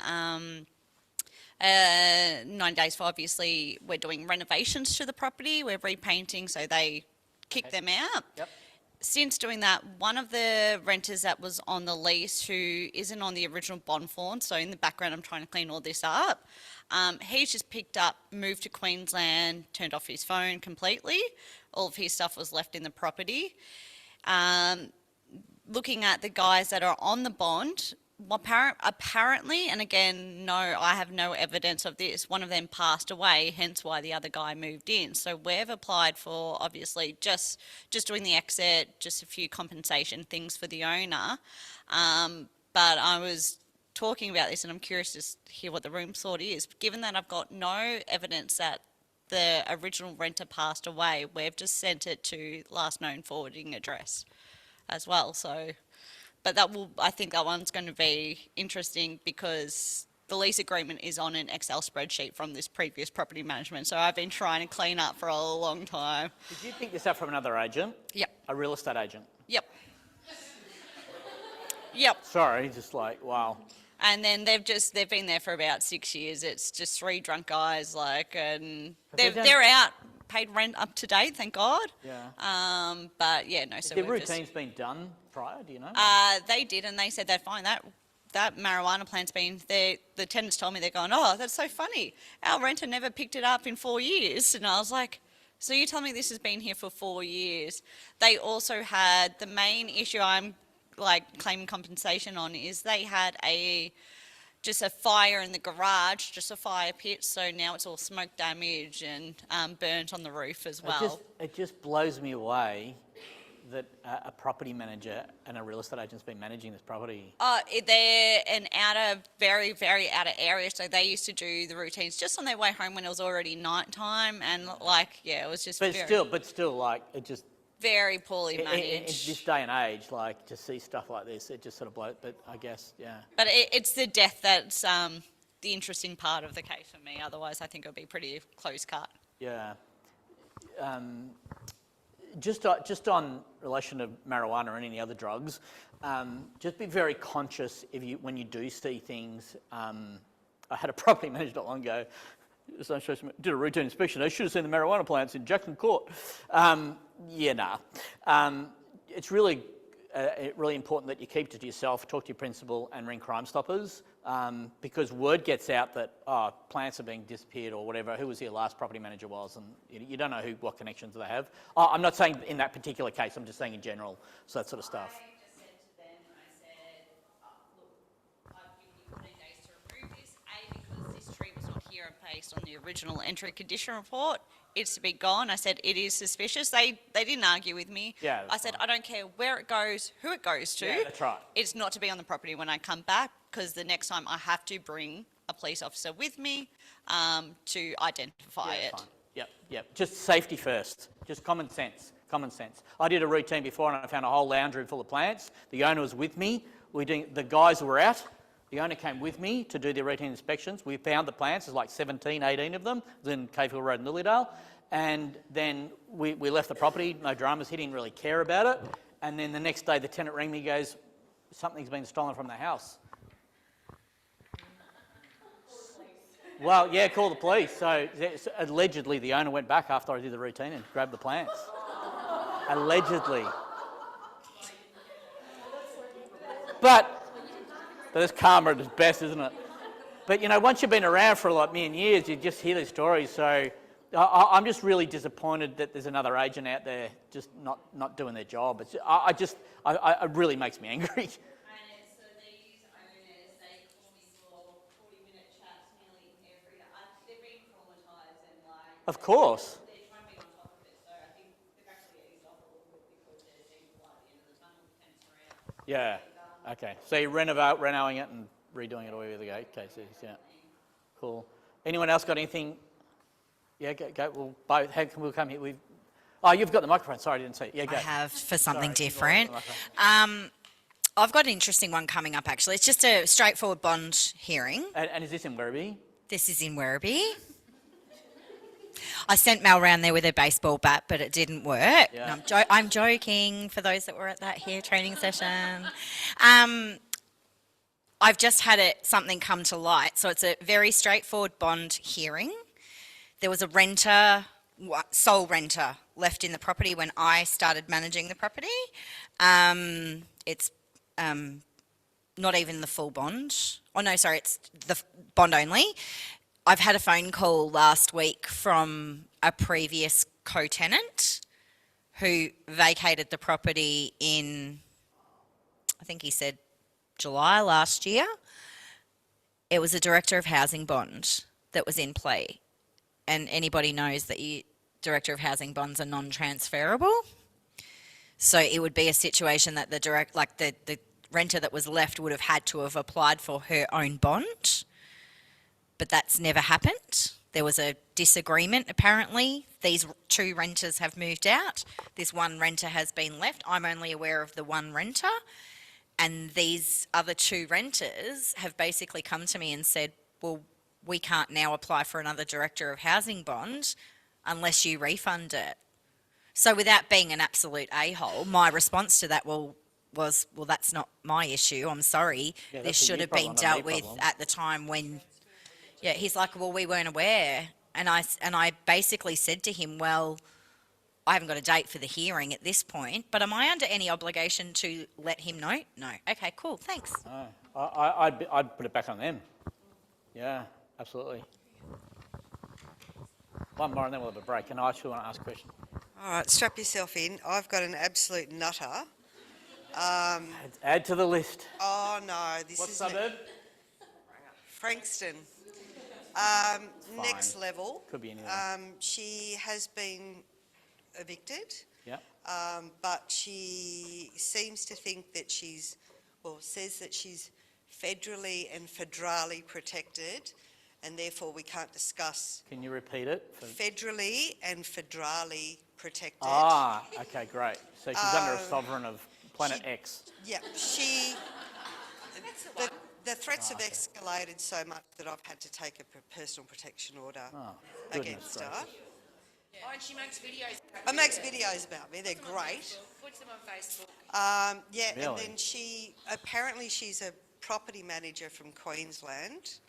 9 days for, obviously, we're doing renovations to the property. We're repainting, so they kicked them out. Yep. Since doing that, one of the renters that was on the lease who isn't on the original bond form, so in the background I'm trying to clean all this up, he's just picked up, moved to Queensland, turned off his phone completely. All of his stuff was left in the property. Looking at the guys that are on the bond, apparently, and again, no, I have no evidence of this, one of them passed away, hence why the other guy moved in. So we've applied for, obviously, just doing the exit, just a few compensation things for the owner. But I was talking about this, and I'm curious to hear what the room thought is. Given that I've got no evidence that the original renter passed away, we've just sent it to last known forwarding address as well. So, but I think that one's going to be interesting because the lease agreement is on an Excel spreadsheet from this previous property management. So I've been trying to clean up for a long time. Did you pick this up from another agent? Yep. A real estate agent? Yep. Yep. Sorry, just like, wow. And then they've been there for about 6 years. It's just 3 drunk guys, and they're out, paid rent up to date, thank God. Yeah. But yeah, no. So the routine's been done prior, do you know? They did, and they said they're fine. That marijuana plant's been there. The tenants told me, they're going, oh, that's so funny. Our renter never picked it up in 4 years. And I was like, so you tell me this has been here for 4 years. They also had, the main issue I'm claiming compensation on is they had just a fire in the garage, just a fire pit. So now it's all smoke damage and burnt on the roof as well. It just blows me away that a property manager and a real estate agent's been managing this property. They're an very, very outer area, so they used to do the routines just on their way home when it was already night time, and it was just But still, like, it just... very poorly managed. In this day and age, like, to see stuff like this, it just sort of blows, but I guess, yeah. But it's the death that's the interesting part of the case for me, otherwise I think it'll be pretty close cut. Yeah. Just on relation to marijuana or any other drugs, just be very conscious when you do see things. I had a property manager not long ago. Did a routine inspection. They should have seen the marijuana plants in Jackson Court. It's really important that you keep it to yourself, talk to your principal, and ring Crime Stoppers, because word gets out that plants are being disappeared or whatever. Who was your last property manager was, and you don't know what connections they have. I'm not saying in that particular case. I'm just saying in general. So that sort of stuff. I just said to them, look, I've given you 14 days to remove this. Because this tree was not here and based on the original entry condition report. it's to be gone. I said, it is suspicious. They didn't argue with me. Yeah, I that's said, fine. I don't care where it goes, who it goes to. Yeah, that's right. It's not to be on the property when I come back, because the next time I have to bring a police officer with me to identify Yeah, it. fine. Yep. Just safety first. Just common sense. Common sense. I did a routine before and I found a whole lounge room full of plants. The owner was with me. The guys were out. The owner came with me to do the routine inspections. We found the plants. There's like 17, 18 of them. It was in Cave Hill Road in Lilydale. And then we left the property. No dramas. He didn't really care about it. And then the next day the tenant rang me, goes, something's been stolen from the house. Well, yeah, call the police. So allegedly the owner went back after I did the routine and grabbed the plants. Allegedly. But that's karma at its best, isn't it? But, you know, once you've been around for like me and years, you just hear these stories. So I'm just really disappointed that there's another agent out there just not doing their job. It really makes me angry. Of course. Yeah. Okay. So you're renovating it and redoing it all over the gate cases. Yeah. Cool. Anyone else got anything? Yeah. Go. We'll both. We'll come here. Oh, you've got the microphone. Sorry, I didn't see it. Yeah. Go. I have for something Sorry, different. I've got an interesting one coming up, actually. It's just a straightforward bond hearing. And is this in Werribee? This is in Werribee. I sent Mel round there with a baseball bat, but it didn't work. Yeah. No, I'm joking for those that were at that hair training session. I've just had something come to light. So it's a very straightforward bond hearing. There was a renter, sole renter, left in the property when I started managing the property. It's not even the full bond. Oh, no, sorry, it's the bond only. I've had a phone call last week from a previous co-tenant who vacated the property in, I think he said July last year. It was a Director of Housing bond that was in play. And anybody knows that Director of Housing bonds are non-transferable. So it would be a situation that the renter that was left would have had to have applied for her own bond. But that's never happened. There was a disagreement, apparently. These two renters have moved out. This one renter has been left. I'm only aware of the one renter. And these other two renters have basically come to me and said, well, we can't now apply for another Director of Housing bond unless you refund it. So without being an absolute a-hole, my response to that was, well, that's not my issue. I'm sorry. Yeah, this that's a should you have been problem, not dealt me with problem. at the time when... Yeah, he's like, well, we weren't aware. And I basically said to him, well, I haven't got a date for the hearing at this point, but am I under any obligation to let him know? No. Okay, cool, thanks. I'd put it back on them. Yeah, absolutely. One more and then we'll have a break. And I actually want to ask a question. All right, strap yourself in. I've got an absolute nutter. Add to the list. Oh no, this What is suburb? Frankston. Next level. Could be anywhere. She has been evicted, Yeah. but she seems to think that says that she's federally and federally protected, and therefore we can't discuss Can you repeat it? federally and federally protected. Ah, okay, great. So she's under a sovereign of planet she- X. Yeah, the threats have escalated so much that I've had to take a personal protection order Goodness against her. gracious. Oh, and she makes videos. She makes videos about me. They're great. Puts them on Facebook. Yeah, and Really? then she's a property manager from Queensland.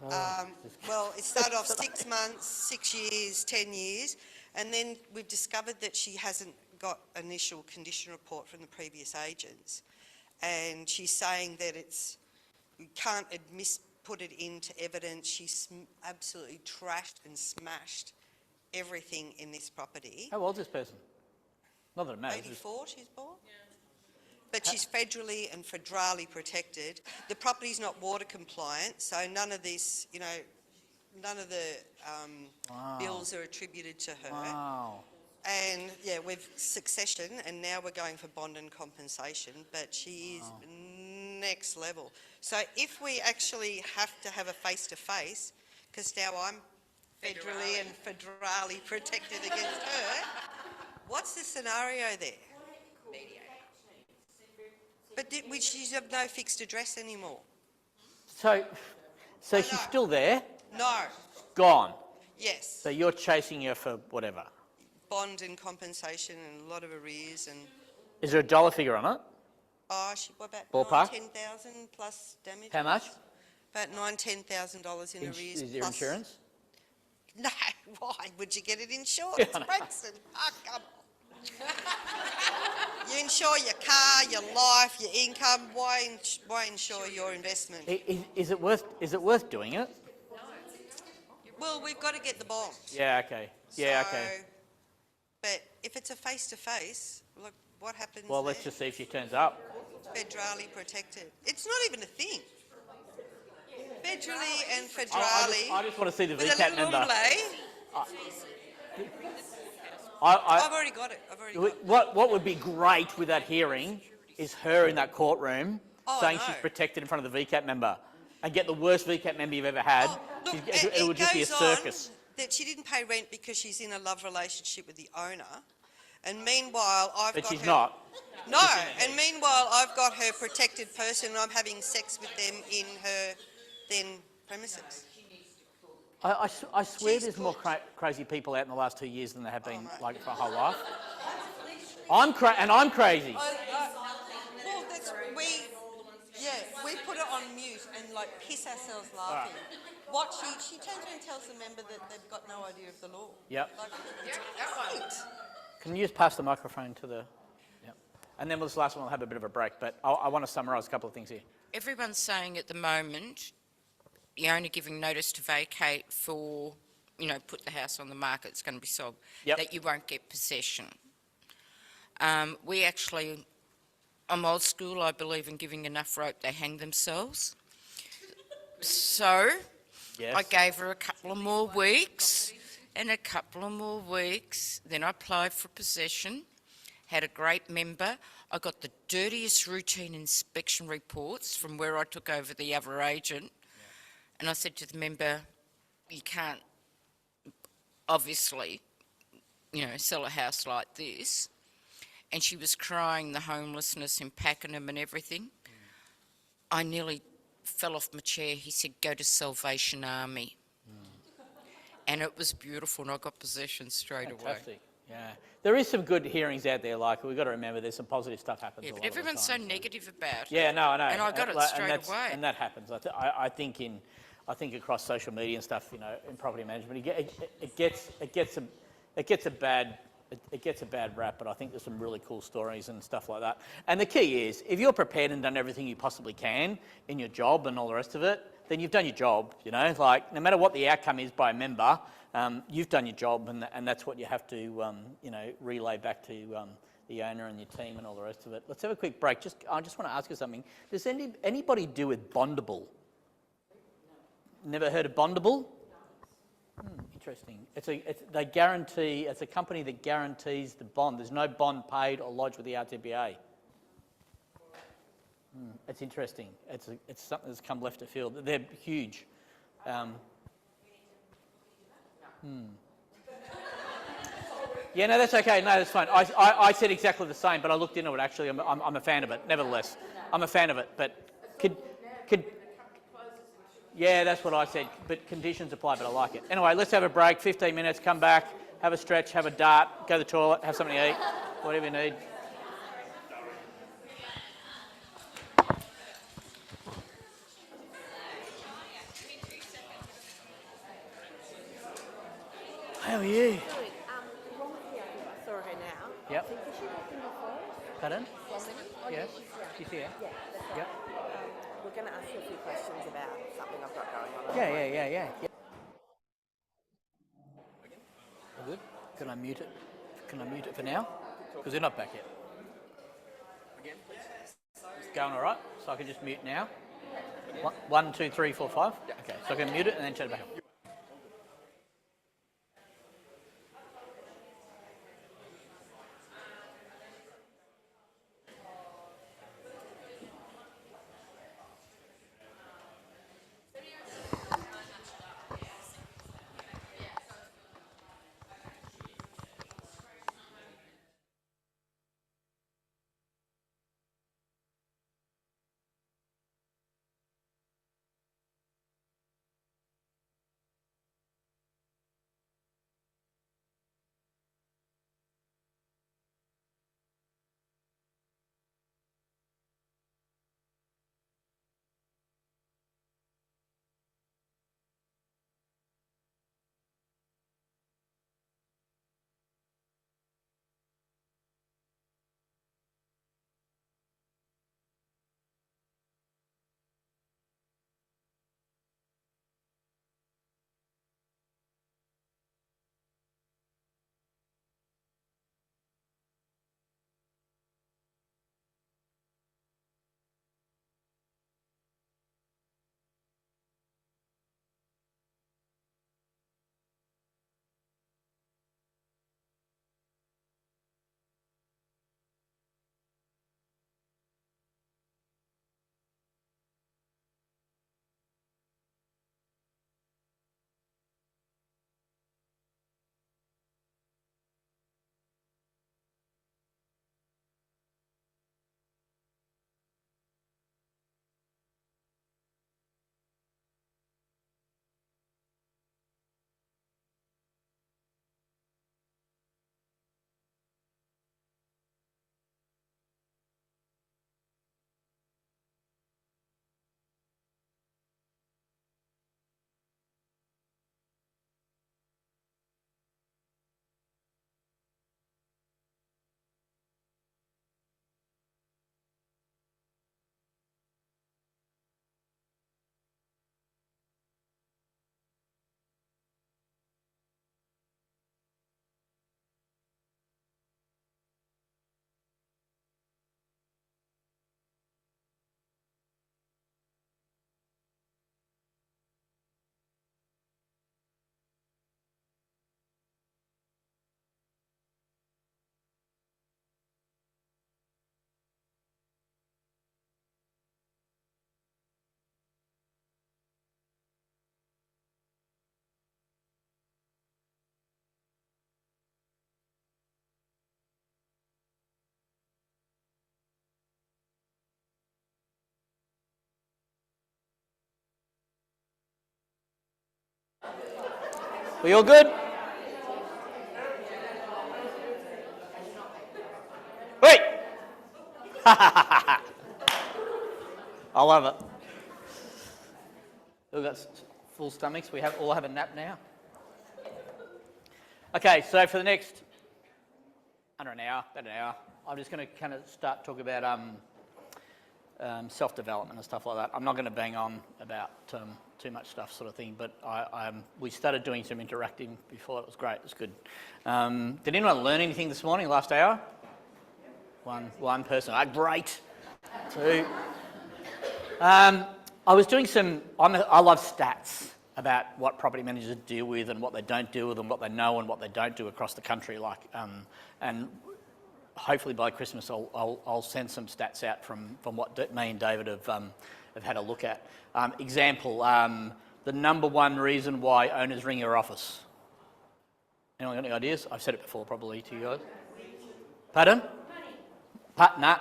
Well, it started off 6 months, 6 years, 10 years, and then we've discovered that she hasn't got initial condition report from the previous agents, and she's saying that we can't put it into evidence. She's absolutely trashed and smashed everything in this property. How old's this person? Not that it matters. 84 she's born? But she's federally and federally protected. The property's not water compliant, so none of this, none of the bills are attributed to her. Wow. And yeah, we've succession, and now we're going for bond and compensation, but she is next level. So if we actually have to have a face-to-face, because now I'm federally and federally protected against her, what's the scenario there? But she's have no fixed address anymore. So she's still there? No. Gone? Yes. So you're chasing her for whatever? Bond and compensation and a lot of arrears and... Is there a dollar figure on it? Oh, what about Ballpark? 10,000 plus damage? How much? About $10,000 in arrears. Is there plus... insurance? No, why would you get it insured? Yeah, It's I know. Branxton. Oh, come on. You insure your car, your life, your income. Why insure your investment? Is it worth doing it? Well, we've got to get the bond. Yeah, okay. Yeah, So, okay. But if it's a face-to-face, look, what happens Well, there? let's just see if she turns up. Federally protected. It's not even a thing. Federally and I federally. just want to see the with a VCAT little member. overlay. I've already got it. I've already got it. What would be great with that hearing is her in that courtroom saying she's no. protected in front of the VCAT member, and get the worst VCAT member you've ever had. Look, It would just be a goes on circus. that she didn't pay rent because she's in a love relationship with the owner, and meanwhile But got she's her... not. No, and meanwhile I've got her protected person and I'm having sex with them in her then premises. I swear there's more crazy people out in the last 2 years than there have been like for her whole life. I'm crazy. Well, we put it on mute and like piss ourselves laughing. What she turns around and tells the member that they've got no idea of the law. Yep. Like, it's great. Can you just pass the microphone to the... Yep. And then this last one will have a bit of a break, but I want to summarise a couple of things here. Everyone's saying at the moment you're only giving notice to vacate for, put the house on the market, it's going to be sold, that you won't get possession. We actually, I'm old school, I believe in giving enough rope, they hang themselves. So I gave her a couple of more weeks, and a couple of more weeks, then I applied for possession, had a great member. I got the dirtiest routine inspection reports from where I took over the other agent. And I said to the member, you can't obviously, sell a house like this. And she was crying the homelessness in Pakenham and everything. I nearly fell off my chair. He said, go to Salvation Army. And it was beautiful, and I got possession straight away. Fantastic. Yeah. There is some good hearings out there, like, we've got to remember there's some positive stuff happens Yeah, a but lot of the everyone's so time. negative about it. Yeah, no, I know. And I got it straight away. And that happens. I think across social media and stuff, in property management, it gets a bad rap, but I think there's some really cool stories and stuff like that. And the key is, if you're prepared and done everything you possibly can in your job and all the rest of it, then you've done your job, like no matter what the outcome is by a member, you've done your job, and that's what you have to, relay back to the owner and your team and all the rest of it. Let's have a quick break. I just want to ask you something. Does anybody do with Bondable? Never heard of Bondable? Interesting. It's a company that guarantees the bond. There's no bond paid or lodged with the RTBA. It's interesting. It's something that's come left of field. They're huge. Yeah, no, that's okay. No, that's fine. I said exactly the same, but I looked into it. Actually, I'm a fan of it. Nevertheless, I'm a fan of it. But yeah, that's what I said. But conditions apply. But I like it. Anyway, let's have a break. 15 minutes. Come back. Have a stretch. Have a dart. Go to the toilet. Have something to eat. Whatever you need. How are you? I saw her now. Yep. Is she working before? Pardon? Oh, Yes. She's She's here. Yeah, that's right. Yep. We're going to ask you a few questions about something I've got going on. Yeah. All good? Can I mute it? Can I mute it for now? Because they're not back yet. Again, please. It's going all right? So I can just mute now? 1, 2, 3, 4, 5? Okay, so I can mute it and then turn it back on. We all good? Wait! I love it. We've got full stomachs. We all have a nap now. Okay, so for the next under an hour, about an hour, I'm just going to kind of start talking about self-development and stuff like that. I'm not going to bang on about too much stuff sort of thing, but we started doing some interacting before. It was great. It was good. Did anyone learn anything this morning, last hour? One person. Great. Two. I was doing I love stats about what property managers deal with and what they don't deal with and what they know and what they don't do across the country. And hopefully by Christmas I'll send some stats out from what me and David have had a look at. Example, the number one reason why owners ring your office. Anyone got any ideas? I've said it before probably to you guys. Pardon? Nah.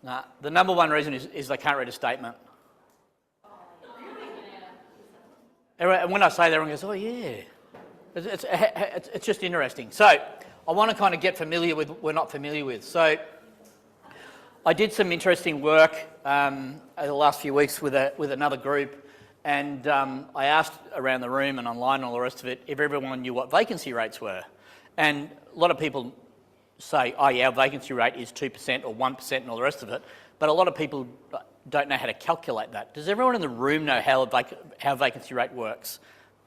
Nah. The number one reason is they can't read a statement. And when I say that, everyone goes, oh yeah. It's just interesting. So I want to kind of get familiar with what we're not familiar with. So I did some interesting work over the last few weeks with another group, and I asked around the room and online and all the rest of it if everyone knew what vacancy rates were. And a lot of people say, oh yeah, our vacancy rate is 2% or 1% and all the rest of it, but a lot of people don't know how to calculate that. Does everyone in the room know how vacancy rate works?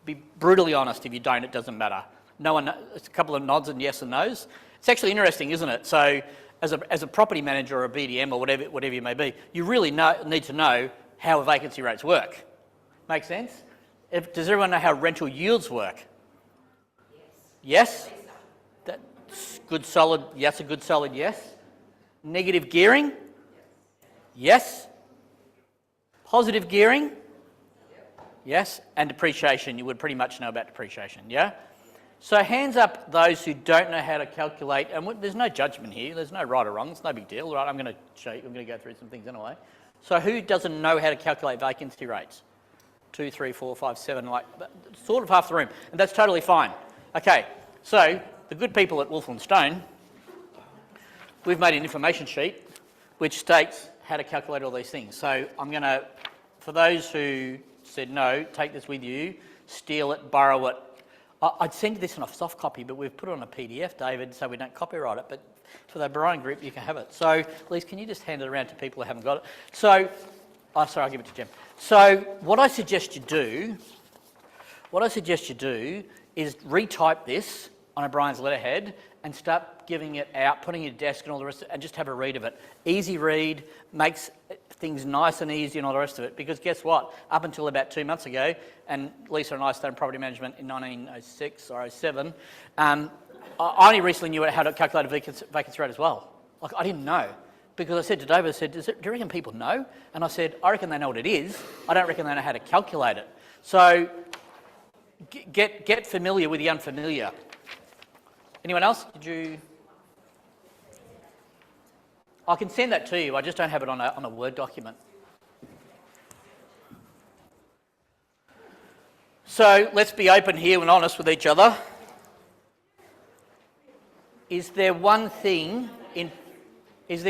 Be brutally honest, if you don't, it doesn't matter. No one. It's a couple of nods and yes and no's. It's actually interesting, isn't it? So as a property manager or a BDM or whatever you may be, you really need to know how vacancy rates work. Make sense? Does everyone know how rental yields work? Yes? That's good solid, yes, a good solid yes. Negative gearing? Yes. Positive gearing? Yes. And depreciation, you would pretty much know about depreciation, yeah? So hands up those who don't know how to calculate, and there's no judgment here, there's no right or wrong, it's no big deal, right? I'm going to show you, I'm going to go through some things anyway. So who doesn't know how to calculate vacancy rates? 2, 3, 4, 5, 7, like sort of half the room, and that's totally fine. Okay, so the good people at Wolf and Stone, we've made an information sheet which states how to calculate all these things. So I'm going to, for those who said no, take this with you, steal it, borrow it. I'd send you this in a soft copy, but we've put it on a PDF, David, so we don't copyright it. But for the borrowing group, you can have it. So, Lise, can you just hand it around to people who haven't got it? So, sorry, I'll give it to Jim. So, what I suggest you do is retype this on O'Brien's letterhead and start giving it out, putting it in your desk and all the rest of it, and just have a read of it. Easy read, makes things nice and easy and all the rest of it, because guess what? Up until about 2 months ago, and Lisa and I started property management in 1906 or 07, I only recently knew how to calculate a vacancy rate as well. Like, I didn't know. Because I said to David, do you reckon people know? And I said, I reckon they know what it is. I don't reckon they know how to calculate it. So get familiar with the unfamiliar. Anyone else? Did you? I can send that to you. I just don't have it on a Word document. So let's be open here and honest with each other. Is there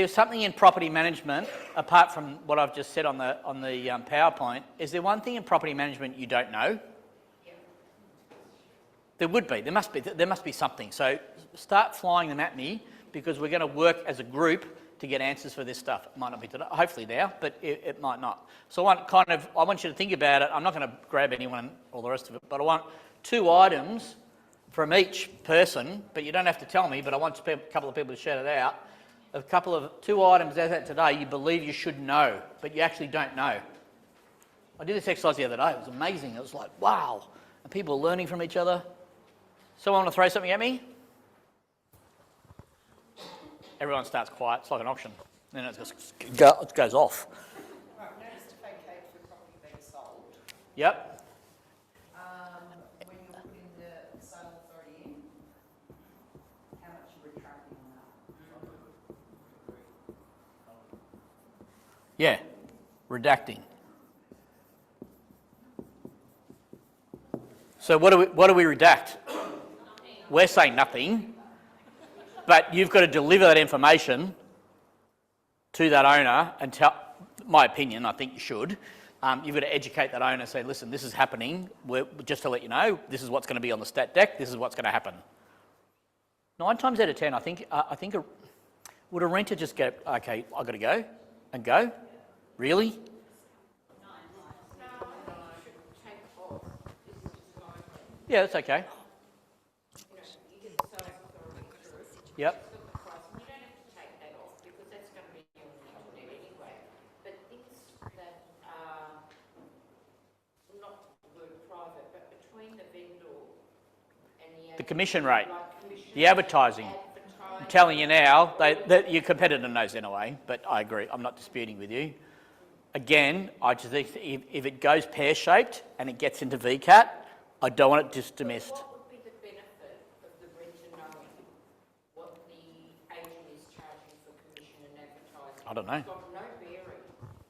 something in property management, apart from what I've just said on the PowerPoint, is there one thing in property management you don't know? There would be. There must be something. So start flying them at me, because we're going to work as a group to get answers for this stuff. It might not be today, hopefully now, but it might not. So I want you to think about it. I'm not going to grab anyone and all the rest of it, but I want 2 items from each person, but you don't have to tell me, but I want a couple of people to shout it out. 2 items as at today you believe you should know, but you actually don't know. I did this exercise the other day. It was amazing. It was like, wow. And people are learning from each other. Someone want to throw something at me? Everyone starts quiet. It's like an auction. Then it goes off. Right, notice to vacate for property being sold. Yep. When you're putting the sale authority in, how much are you retracting on that? Yeah. Redacting. So what do we redact? We're saying nothing, but you've got to deliver that information to that owner and tell, my opinion, I think you should. You've got to educate that owner, say, listen, this is happening. Just to let you know, this is what's going to be on the stat deck. This is what's going to happen. 9 times out of 10, I think, would a renter just go, okay, I've got to go and go? Really? Yeah, that's okay. Yep. The commission rate, the advertising. I'm telling you now, that your competitor knows anyway, but I agree, I'm not disputing with you. Again, I just think if it goes pear-shaped and it gets into VCAT, I don't want it just dismissed. What would be the benefit of the renter knowing what the agent is charging for commission and advertising? I don't know. It's got no bearing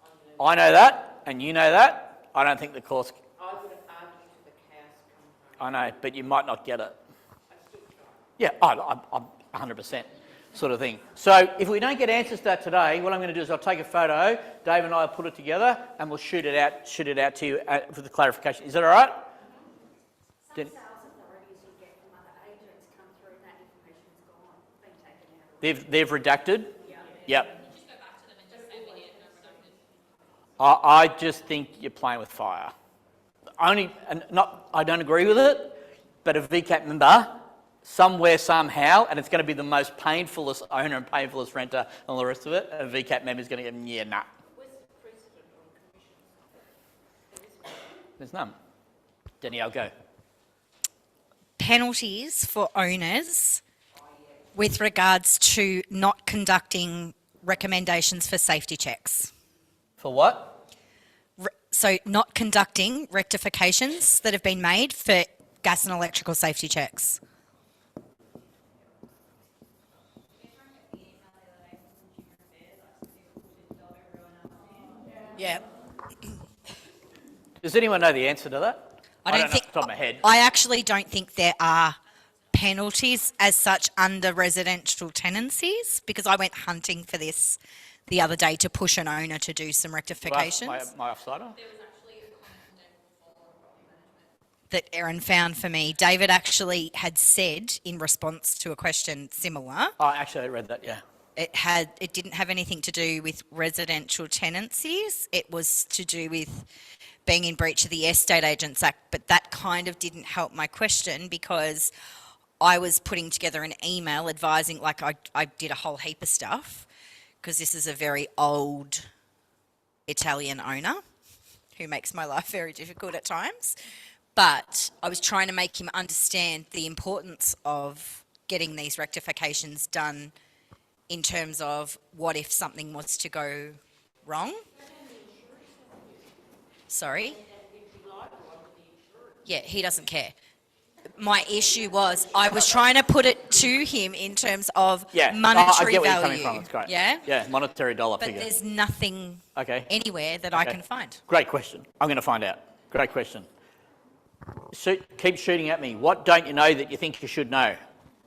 on the... I know that, and you know that. I don't think the course... I would have argued to the cows come home. I know, but you might not get it. I still try. Yeah, I'm 100% sort of thing. So if we don't get answers to that today, what I'm going to do is I'll take a photo, Dave and I will put it together, and we'll shoot it out to you for the clarification. Is that all right? Some sales authorities you get from other agents come through and that information's gone, been taken out. They've redacted? Yep. I just think you're playing with fire. I don't agree with it, but a VCAT member, somewhere, somehow, and it's going to be the most painfulest owner and painfulest renter and all the rest of it, a VCAT member is going to go, yeah, nah. There's none. Danielle, go. Penalties for owners with regards to not conducting recommendations for safety checks. For what? So not conducting rectifications that have been made for gas and electrical safety checks. Yeah. Does anyone know the answer to that? I don't know think, off the top of my head. I actually don't think there are penalties as such under residential tenancies, because I went hunting for this the other day to push an owner to do some rectifications My offsider? that Erin found for me. David actually had said in response to a question similar, Oh, actually, I read that, yeah. it didn't have anything to do with residential tenancies. It was to do with being in breach of the Estate Agents Act, but that kind of didn't help my question because I was putting together an email advising, like I did a whole heap of stuff because this is a very old Italian owner who makes my life very difficult at times. But I was trying to make him understand the importance of getting these rectifications done in terms of what if something was to go wrong. Sorry? Yeah, he doesn't care. My issue was I was trying to put it to him in terms of monetary I get where value. you're coming from. It's great. Yeah? Yeah, monetary dollar But figure. there's nothing anywhere that I can find. Great question. I'm going to find out. Great question. Keep shooting at me. What don't you know that you think you should know?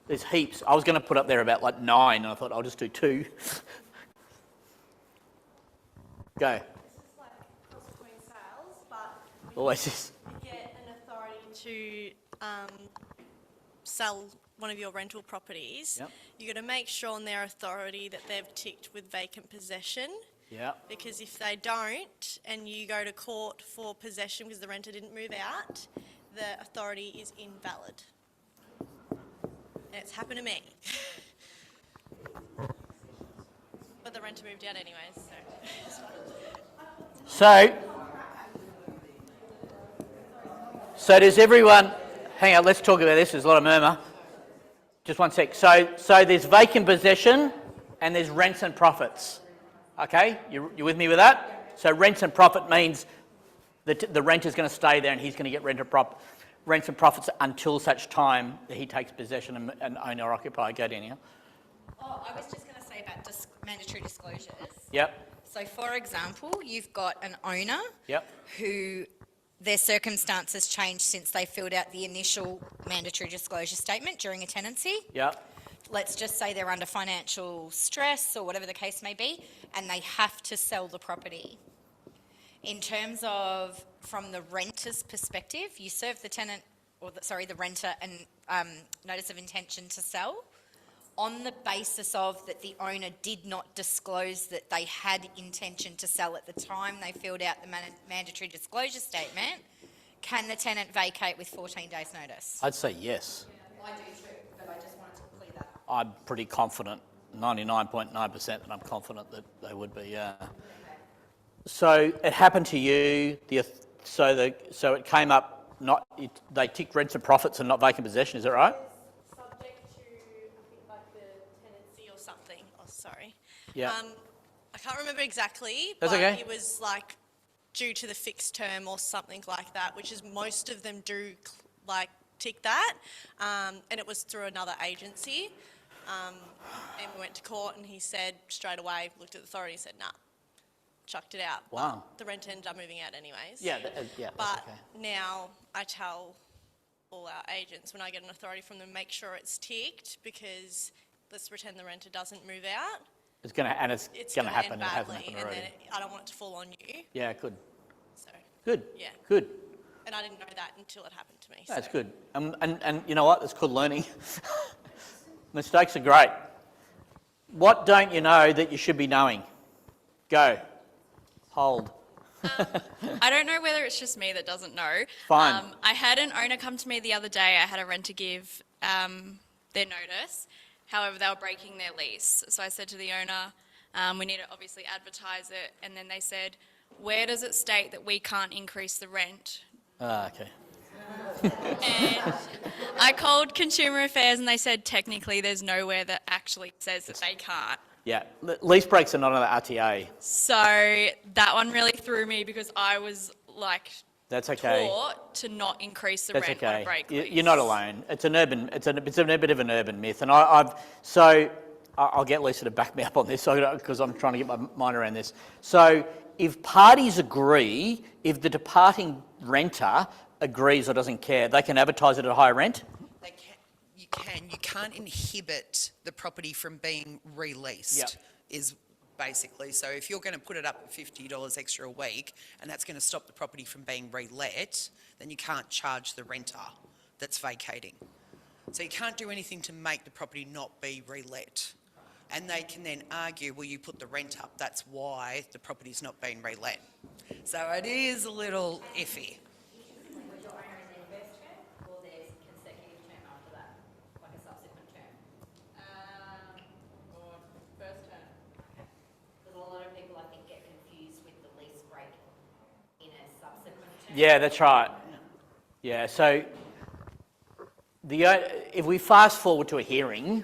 There's heaps. I was going to put up there about like 9, and I thought I'll just do 2. Go. Always is. Get an authority to sell one of your rental properties, you've got to make sure on their authority that they've ticked with vacant possession. Yeah. Because if they don't, and you go to court for possession because the renter didn't move out, the authority is invalid. And it's happened to me. But the renter moved out anyways, so it's fine. So does everyone, hang on, let's talk about this, there's a lot of murmur. Just one sec. So there's vacant possession and there's rents and profits. Okay, you with me with that? So rents and profit means that the renter's going to stay there and he's going to get rents and profits until such time that he takes possession and owner occupy. Go down here. Oh, I was just going to say about mandatory disclosures. Yep. So, for example, you've got an owner who their circumstances changed since they filled out the initial mandatory disclosure statement during a tenancy. Yeah. Let's just say they're under financial stress or whatever the case may be, and they have to sell the property. In terms of, from the renter's perspective, you serve the tenant, or the renter, an notice of intention to sell on the basis of that the owner did not disclose that they had intention to sell at the time they filled out the mandatory disclosure statement. Can the tenant vacate with 14 days' notice? I'd say yes. I do too, but I just wanted to clear that up. I'm pretty confident, 99.9% that I'm confident that they would be. So it happened to you. So it came up. They ticked rents and profits and not vacant possession. Is that right? Subject to, I think, like the tenancy or something. Oh, sorry. Yeah. I can't remember exactly, That's but okay. it was like due to the fixed term or something like that, which is most of them do like tick that, and it was through another agency. And we went to court, and he said straight away, looked at the authority, and said, nah, chucked it out. Wow. But the rent ended up moving out anyways. Yeah, yeah. But that's okay. now I tell all our agents when I get an authority from them, make sure it's ticked, because let's pretend the renter doesn't move out. It's going to happen. End It hasn't badly, happened and already. then I don't want it to fall on you. Yeah, good. So Good. yeah, Good. and I didn't know that until it happened to me. That's so. good. And you know what? That's good learning. Mistakes are great. What don't you know that you should be knowing? Go. Hold. I don't know whether it's just me that doesn't know. Fine. I had an owner come to me the other day. I had a renter give their notice. However, they were breaking their lease. So I said to the owner, we need to obviously advertise it. And then they said, where does it state that we can't increase the rent? Okay. And I called Consumer Affairs and they said technically there's nowhere that actually says that they can't. Yeah. Lease breaks are not on the RTA. So that one really threw me because I was like That's okay. taught to not increase the That's rent on okay. a break You- lease. You're not alone. It's a bit of an urban myth, and I'll get Lisa to back me up on this because I'm trying to get my mind around this. So if parties agree, if the departing renter agrees or doesn't care, they can advertise it at a higher rent? You can't inhibit the property from being released. Yep. Is basically, so if you're going to put it up at $50 extra a week and that's going to stop the property from being relet, then you can't charge the renter that's vacating. So you can't do anything to make the property not be relet. And they can then argue, well, you put the rent up, that's why the property's not being relet. So it is a little iffy. Was your owner in their first term, or there's consecutive term after that, like a subsequent term? First term. Because a lot of people, I think, get confused with the lease break in a subsequent term. Yeah, that's right. Yeah, so if we fast forward to a hearing,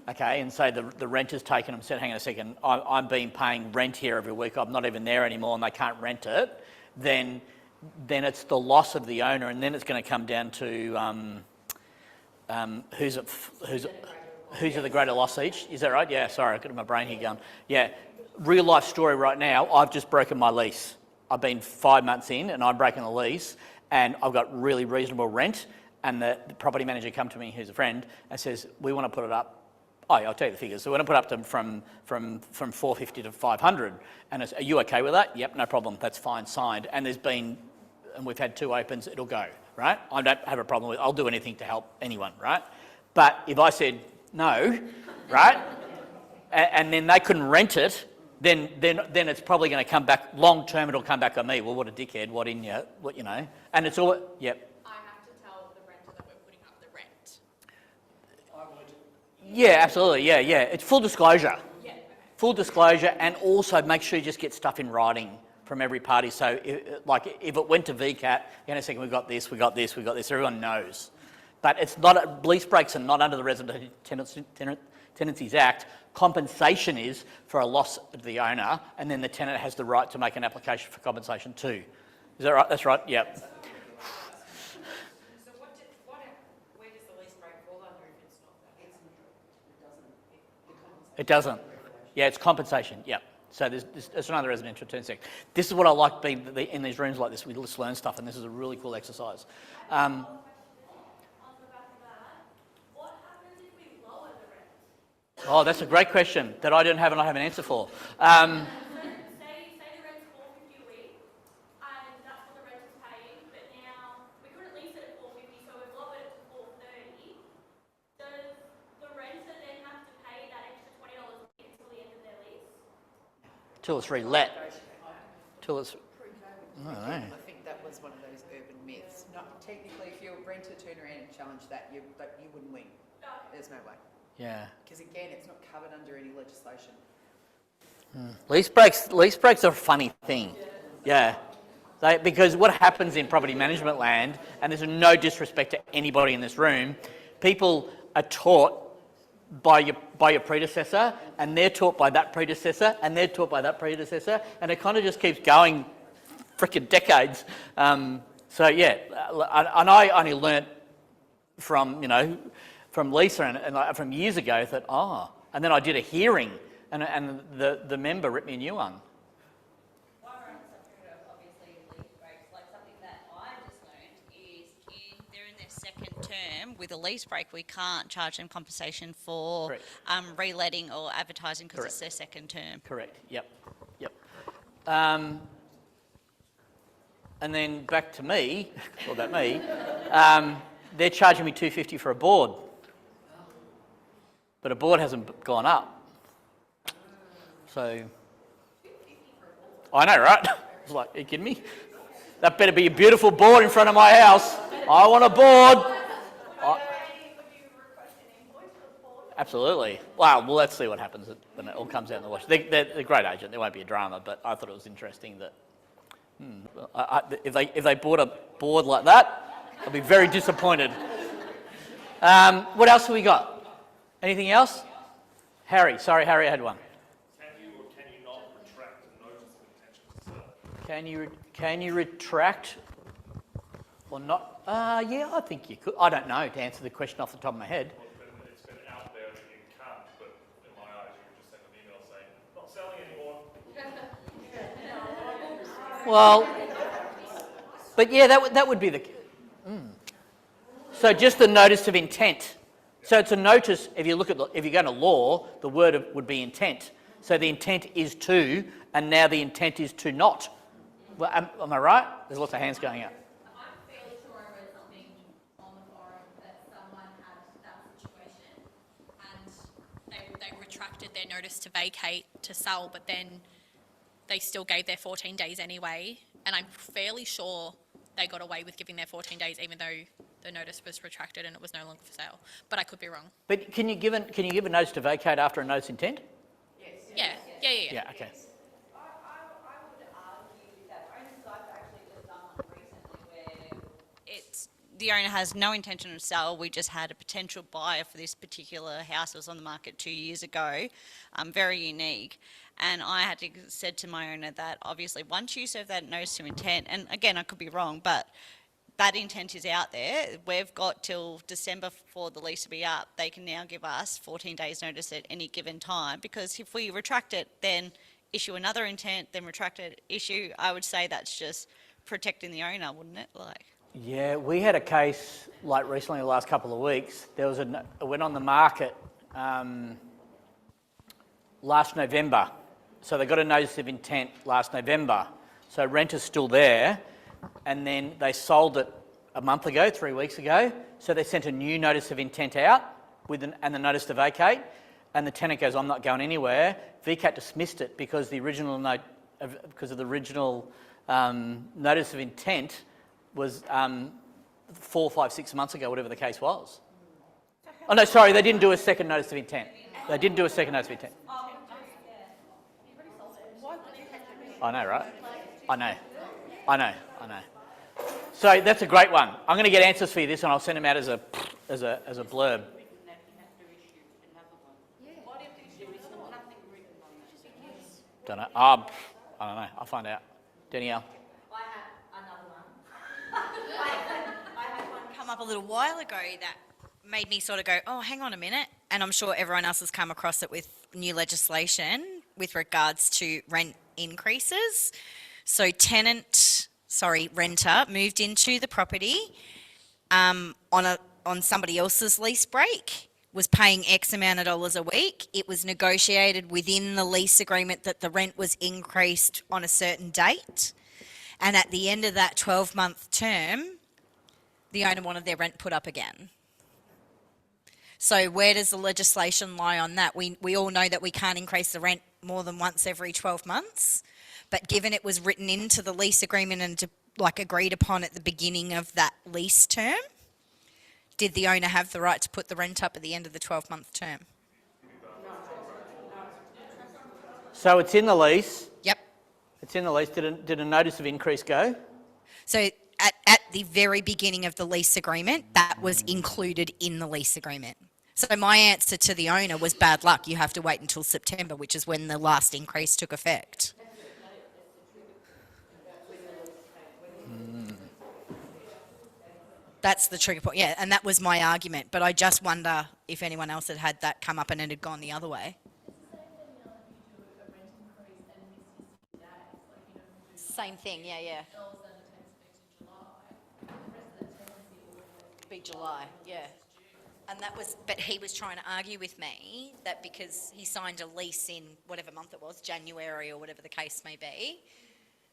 okay, and say the renter's taken them, said, hang on a second, I'm being paying rent here every week, I'm not even there anymore and they can't rent it, then it's the loss of the owner, and then it's going to come down to who's at the greater loss each. Is that right? Yeah, sorry, I've got my brain here going. Yeah, real life story right now, I've just broken my lease. I've been 5 months in and I'm breaking the lease and I've got really reasonable rent, and the property manager come to me, who's a friend, and says, we want to put it up. Oh, yeah, I'll tell you the figures. So we're going to put up to from 450 to 500. And are you okay with that? Yep, no problem. That's fine, signed. And we've had 2 opens, it'll go, right? I don't have a problem with it. I'll do anything to help anyone, right? But if I said no, right, and then they couldn't rent it, then it's probably going to come back, long term it'll come back on me. Well, what a dickhead, what you know. And it's all, yep. I have to tell the renter that we're putting up the rent. Yeah, absolutely. Yeah. It's full disclosure. Yeah. Full disclosure, and also make sure you just get stuff in writing from every party. So, if it went to VCAT, in a second, we got this. Everyone knows. But it's not. Lease breaks are not under the Resident Tenancies Act. Compensation is for a loss to the owner, and then the tenant has the right to make an application for compensation too. Is that right? That's right. Yep. So where does the lease break fall under if it's not that? It doesn't. It doesn't. Yeah, it's compensation. Yep. So there's another residential turn sec. This is what I like being in these rooms like this. We just learn stuff, and this is a really cool exercise. Oh, that's a great question that I don't have and I have an answer for. Till it's relet. Till it's. I don't know. I think that was one of those urban myths. Not technically, if your renter turned around and challenged that, you wouldn't win. There's no way. Yeah. Because again, it's not covered under any legislation. Lease breaks are a funny thing. Yeah. Because what happens in property management land, and there's no disrespect to anybody in this room, people are taught by your predecessor, and they're taught by that predecessor, and they're taught by that predecessor, and it kind of just keeps going frickin' decades. So yeah, and I only learnt from Lisa and from years ago that and then I did a hearing, and the member ripped me a new one. Term with a lease break, we can't charge them compensation for reletting or advertising because it's their second term. Correct. Yep. And then back to me, or about me, they're charging me $250 for a board, but a board hasn't gone up. So I know, right? It's like, are you kidding me? That better be a beautiful board in front of my house. I want a board. Absolutely. Well, let's see what happens when it all comes out in the wash. They're a great agent. There won't be a drama, but I thought it was interesting that if they bought a board like that, I'd be very disappointed. What else have we got? Anything else? Harry. Sorry, Harry, I had one. Can you or can you not retract a notice of intention to sell? Can you retract or not? Yeah, I think you could. I don't know to answer the question off the top of my head. It's been out there that you can't, but in my eyes, you would just send an email saying, not selling anymore. Well, but yeah, that would be the. So just the notice of intent. So it's a notice. If you look at if you go to law, the word would be intent. So the intent is to, and now the intent is to not. Well, am I right? There's lots of hands going up. I'm fairly sure I read something on the forum that someone had that situation And they retracted their notice to vacate to sell, but then they still gave their 14 days anyway. And I'm fairly sure they got away with giving their 14 days, even though the notice was retracted and it was no longer for sale. But I could be wrong. But can you give a notice to vacate after a notice of intent? Yeah. Yeah. Okay. The owner has no intention of sell. We just had a potential buyer for this particular house. It was on the market 2 years ago, very unique. And I had said to my owner that obviously once you serve that notice of intent, and again, I could be wrong, but that intent is out there. We've got till December for the lease to be up. They can now give us 14 days notice at any given time, because if we retract it, then issue another intent, then retract it, issue, I would say that's just protecting the owner, wouldn't it? Yeah, we had a case like recently, the last couple of weeks. There was it went on the market last November. So they got a notice of intent last November. So renter's still there, and then they sold it a month ago, 3 weeks ago. So they sent a new notice of intent out and the notice to vacate, and the tenant goes, "I'm not going anywhere." VCAT dismissed it because the original notice of intent was 4, 5, 6 months ago, whatever the case was. Oh no, sorry, they didn't do a second notice of intent. They didn't do a second notice of intent. I know, right? I know. So that's a great one. I'm going to get answers for you this, and I'll send them out as a blurb. Don't know. I don't know. I'll find out. Danielle. I have another one. I had one come up a little while ago that made me sort of go, oh, hang on a minute. And I'm sure everyone else has come across it with new legislation. with regards to rent increases. So renter moved into the property on somebody else's lease break, was paying X amount of dollars a week. It was negotiated within the lease agreement that the rent was increased on a certain date. And at the end of that 12-month term, the owner wanted their rent put up again. So where does the legislation lie on that? We all know that we can't increase the rent more than once every 12 months. But given it was written into the lease agreement and agreed upon at the beginning of that lease term, did the owner have the right to put the rent up at the end of the 12-month term? So it's in the lease? Yep. It's in the lease. Did a notice of increase go? So at the very beginning of the lease agreement, that was included in the lease agreement. So my answer to the owner was bad luck. You have to wait until September, which is when the last increase took effect. That's the trigger point, yeah, and that was my argument. But I just wonder if anyone else had had that come up and it had gone the other way. Same thing, yeah. Be July, yeah. And that was, but he was trying to argue with me that because he signed a lease in whatever month it was, January or whatever the case may be,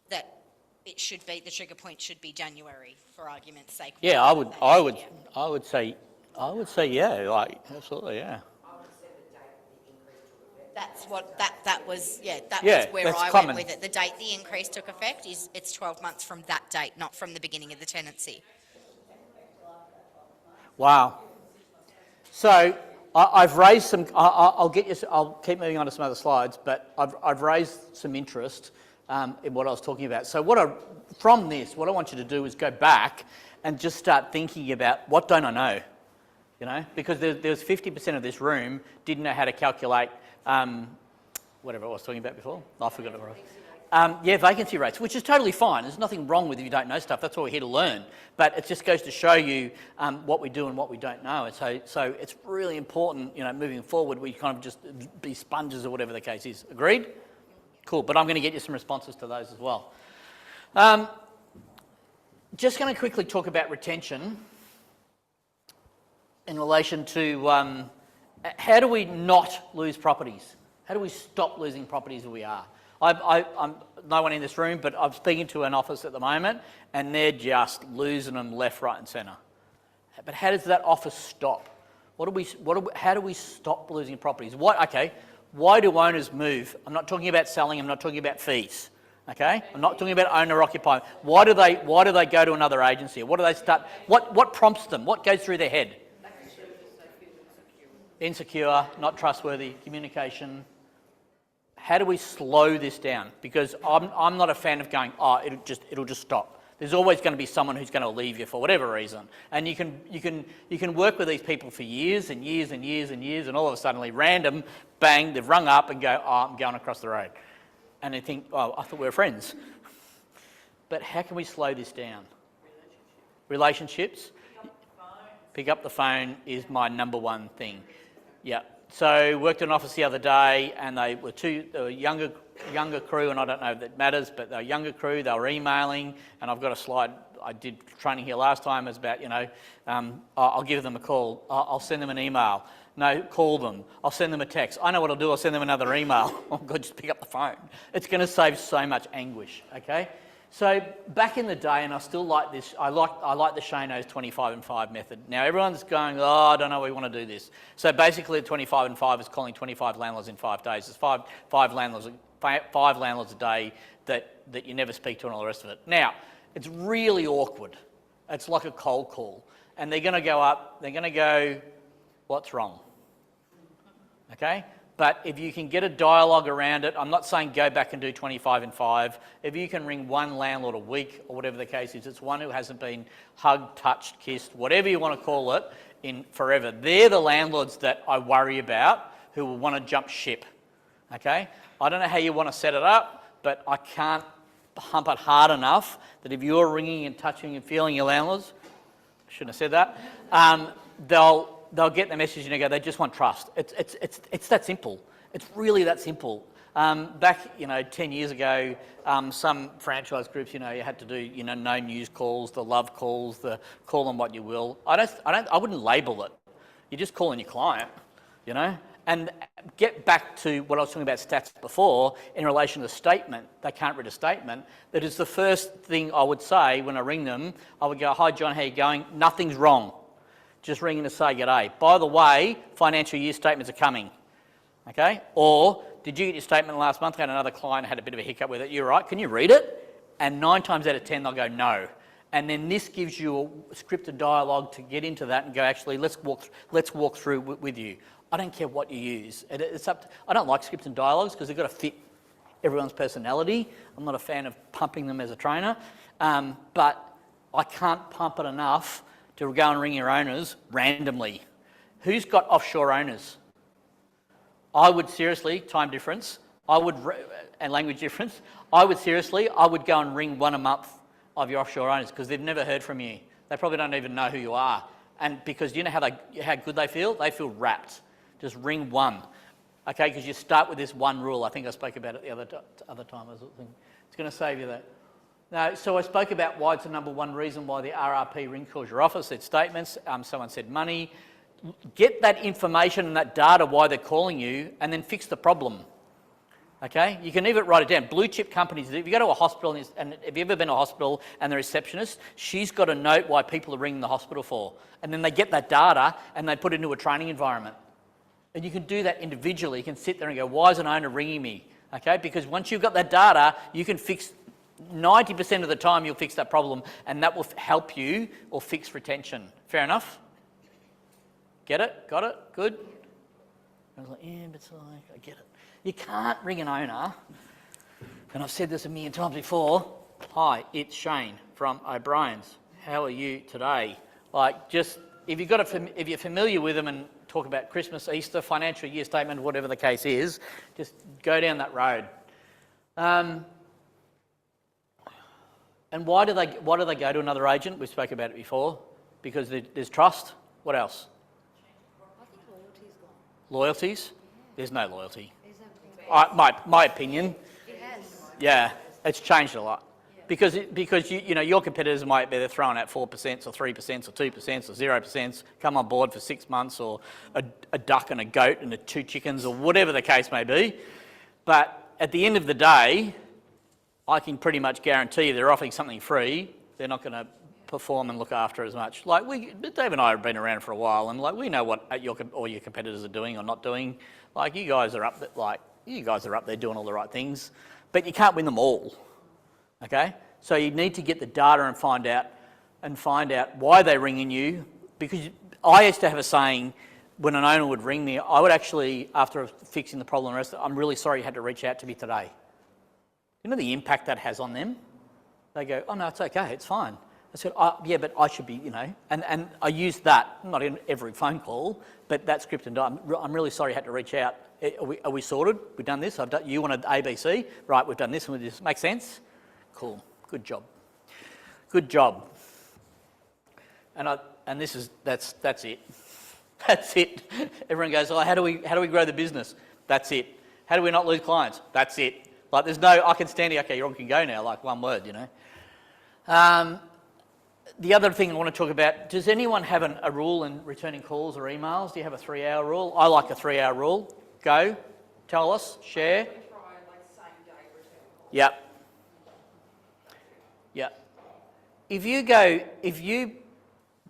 that it should be, the trigger point should be January for argument's sake. Yeah, I would say yeah, like absolutely, yeah. That's what that was. Yeah, that Yeah, was where that's I common. went with it. The date the increase took effect it's 12 months from that date, not from the beginning of the tenancy. Wow. So I've raised some. I'll get you. I'll keep moving on to some other slides, but I've raised some interest in what I was talking about. So from this, what I want you to do is go back and just start thinking about what don't I know, because there's 50% of this room didn't know how to calculate whatever I was talking about before. I forgot it. Vacancy rates, which is totally fine. There's nothing wrong with if you don't know stuff. That's what we're here to learn. But it just goes to show you what we do and what we don't know. And so it's really important, moving forward, we kind of just be sponges or whatever the case is. Agreed? Cool. But I'm going to get you some responses to those as well. Just going to quickly talk about retention in relation to how do we not lose properties? How do we stop losing properties as we are? I'm no one in this room, but I'm speaking to an office at the moment, and they're just losing them left, right, and centre. But how does that office stop? How do we stop losing properties? Why do owners move? I'm not talking about selling. I'm not talking about fees. Okay, I'm not talking about owner occupied. Why do they go to another agency? What do they start? What prompts them? What goes through their head? Insecure, not trustworthy, communication. How do we slow this down? Because I'm not a fan of going, it'll just stop. There's always going to be someone who's going to leave you for whatever reason, and you can work with these people for years and years and years and years, and all of a sudden, random, bang, they've rung up and go, I'm going across the road, and they think, I thought we were friends. But how can we slow this down? Relationships. Pick up the phone is my number one thing. Yeah. So worked in an office the other day, and they were younger crew, and I don't know if that matters, but they were younger crew. They were emailing, and I've got a slide. I did training here last time. It's about I'll give them a call. I'll send them an email. No, call them. I'll send them a text. I know what I'll do. I'll send them another email. Oh God, just pick up the phone. It's going to save so much anguish. Okay. So back in the day, and I still like this, I like the Shano's 25 and 5 method. Now everyone's going, I don't know, we want to do this. So basically, 25 and 5 is calling 25 landlords in 5 days. There's five landlords a day that you never speak to and all the rest of it. Now, it's really awkward. It's like a cold call. And they're going to go up, they're going to go, what's wrong? Okay? But if you can get a dialogue around it, I'm not saying go back and do 25 and 5. If you can ring one landlord a week or whatever the case is, it's one who hasn't been hugged, touched, kissed, whatever you want to call it, in forever. They're the landlords that I worry about who will want to jump ship. Okay? I don't know how you want to set it up, but I can't pump it hard enough that if you're ringing and touching and feeling your landlords, I shouldn't have said that, they'll get the message and they go, they just want trust. It's that simple. It's really that simple. Back, 10 years ago, some franchise groups, you had to do, no news calls, the love calls, the call them what you will. I wouldn't label it. You're just calling your client, And get back to what I was talking about stats before in relation to the statement. They can't read a statement. That is the first thing I would say when I ring them. I would go, "Hi John, how you going? Nothing's wrong. Just ringing to say g'day. By the way, financial year statements are coming." Okay? Or, "Did you get your statement last month? I had another client had a bit of a hiccup with it. You all right? Can you read it?" And 9 times out of 10 they'll go, "No." And then this gives you a scripted dialogue to get into that and go, "Actually, let's walk through with you." I don't care what you use. I don't like scripts and dialogues because they've got to fit everyone's personality. I'm not a fan of pumping them as a trainer, but I can't pump it enough to go and ring your owners randomly. Who's got offshore owners? I would seriously, time difference, and language difference, I would go and ring one a month of your offshore owners because they've never heard from you. They probably don't even know who you are. And because you know how good they feel? They feel wrapped. Just ring one, okay? Because you start with this one rule. I think I spoke about it the other time. It's going to save you that. Now, so I spoke about why it's the number one reason why the RRP ring calls your office. Said statements. Someone said money. Get that information and that data why they're calling you, and then fix the problem. Okay? You can even write it down. Blue chip companies. If you go to a hospital, and have you ever been to a hospital and the receptionist, she's got a note why people are ringing the hospital for, and then they get that data and they put it into a training environment. And you can do that individually. You can sit there and go, "Why is an owner ringing me?" Okay? Because once you've got that data, you can fix 90% of the time. You'll fix that problem, and that will help you or fix retention. Fair enough? Get it? Got it? Good. I was like, "Yeah, but it's like I get it." You can't ring an owner, and I've said this a million times before. "Hi, it's Shane from O'Brien's. How are you today?" Like, just if you're familiar with them and talk about Christmas, Easter, financial year statement, whatever the case is, just go down that road. And why do they go to another agent? We spoke about it before. Because there's trust. What else? I think loyalty's gone. Loyalties? There's no loyalty. My opinion. It has. Yeah, it's changed a lot. Because your competitors might be throwing out 4% or 3% or 2% or 0%, come on board for 6 months, or a duck and a goat and 2 chickens, or whatever the case may be. But at the end of the day, I can pretty much guarantee you they're offering something free. They're not going to perform and look after as much. Like Dave and I have been around for a while, and we know what all your competitors are doing or not doing. Like you guys are up there doing all the right things, but you can't win them all. Okay, so you need to get the data and find out why they're ringing you. Because I used to have a saying when an owner would ring me, I would actually, after fixing the problem, "I'm really sorry you had to reach out to me today." You know the impact that has on them? They go, "Oh no, it's okay, it's fine." I said, "Yeah, but I should be, And I used that, not in every phone call, but that script and I'm really sorry you had to reach out. Are we sorted? We've done this? You wanted ABC? Right, we've done this and this. Make sense? Cool. Good job. Good job." And this is that's it. That's it. Everyone goes, "Oh, how do we grow the business?" That's it. How do we not lose clients? That's it. Like there's no I can stand here. Okay, you can go now. Like one word, The other thing I want to talk about, does anyone have a rule in returning calls or emails? Do you have a 3-hour rule? I like a 3-hour rule. Go, tell us, share. Yep. Yep. If you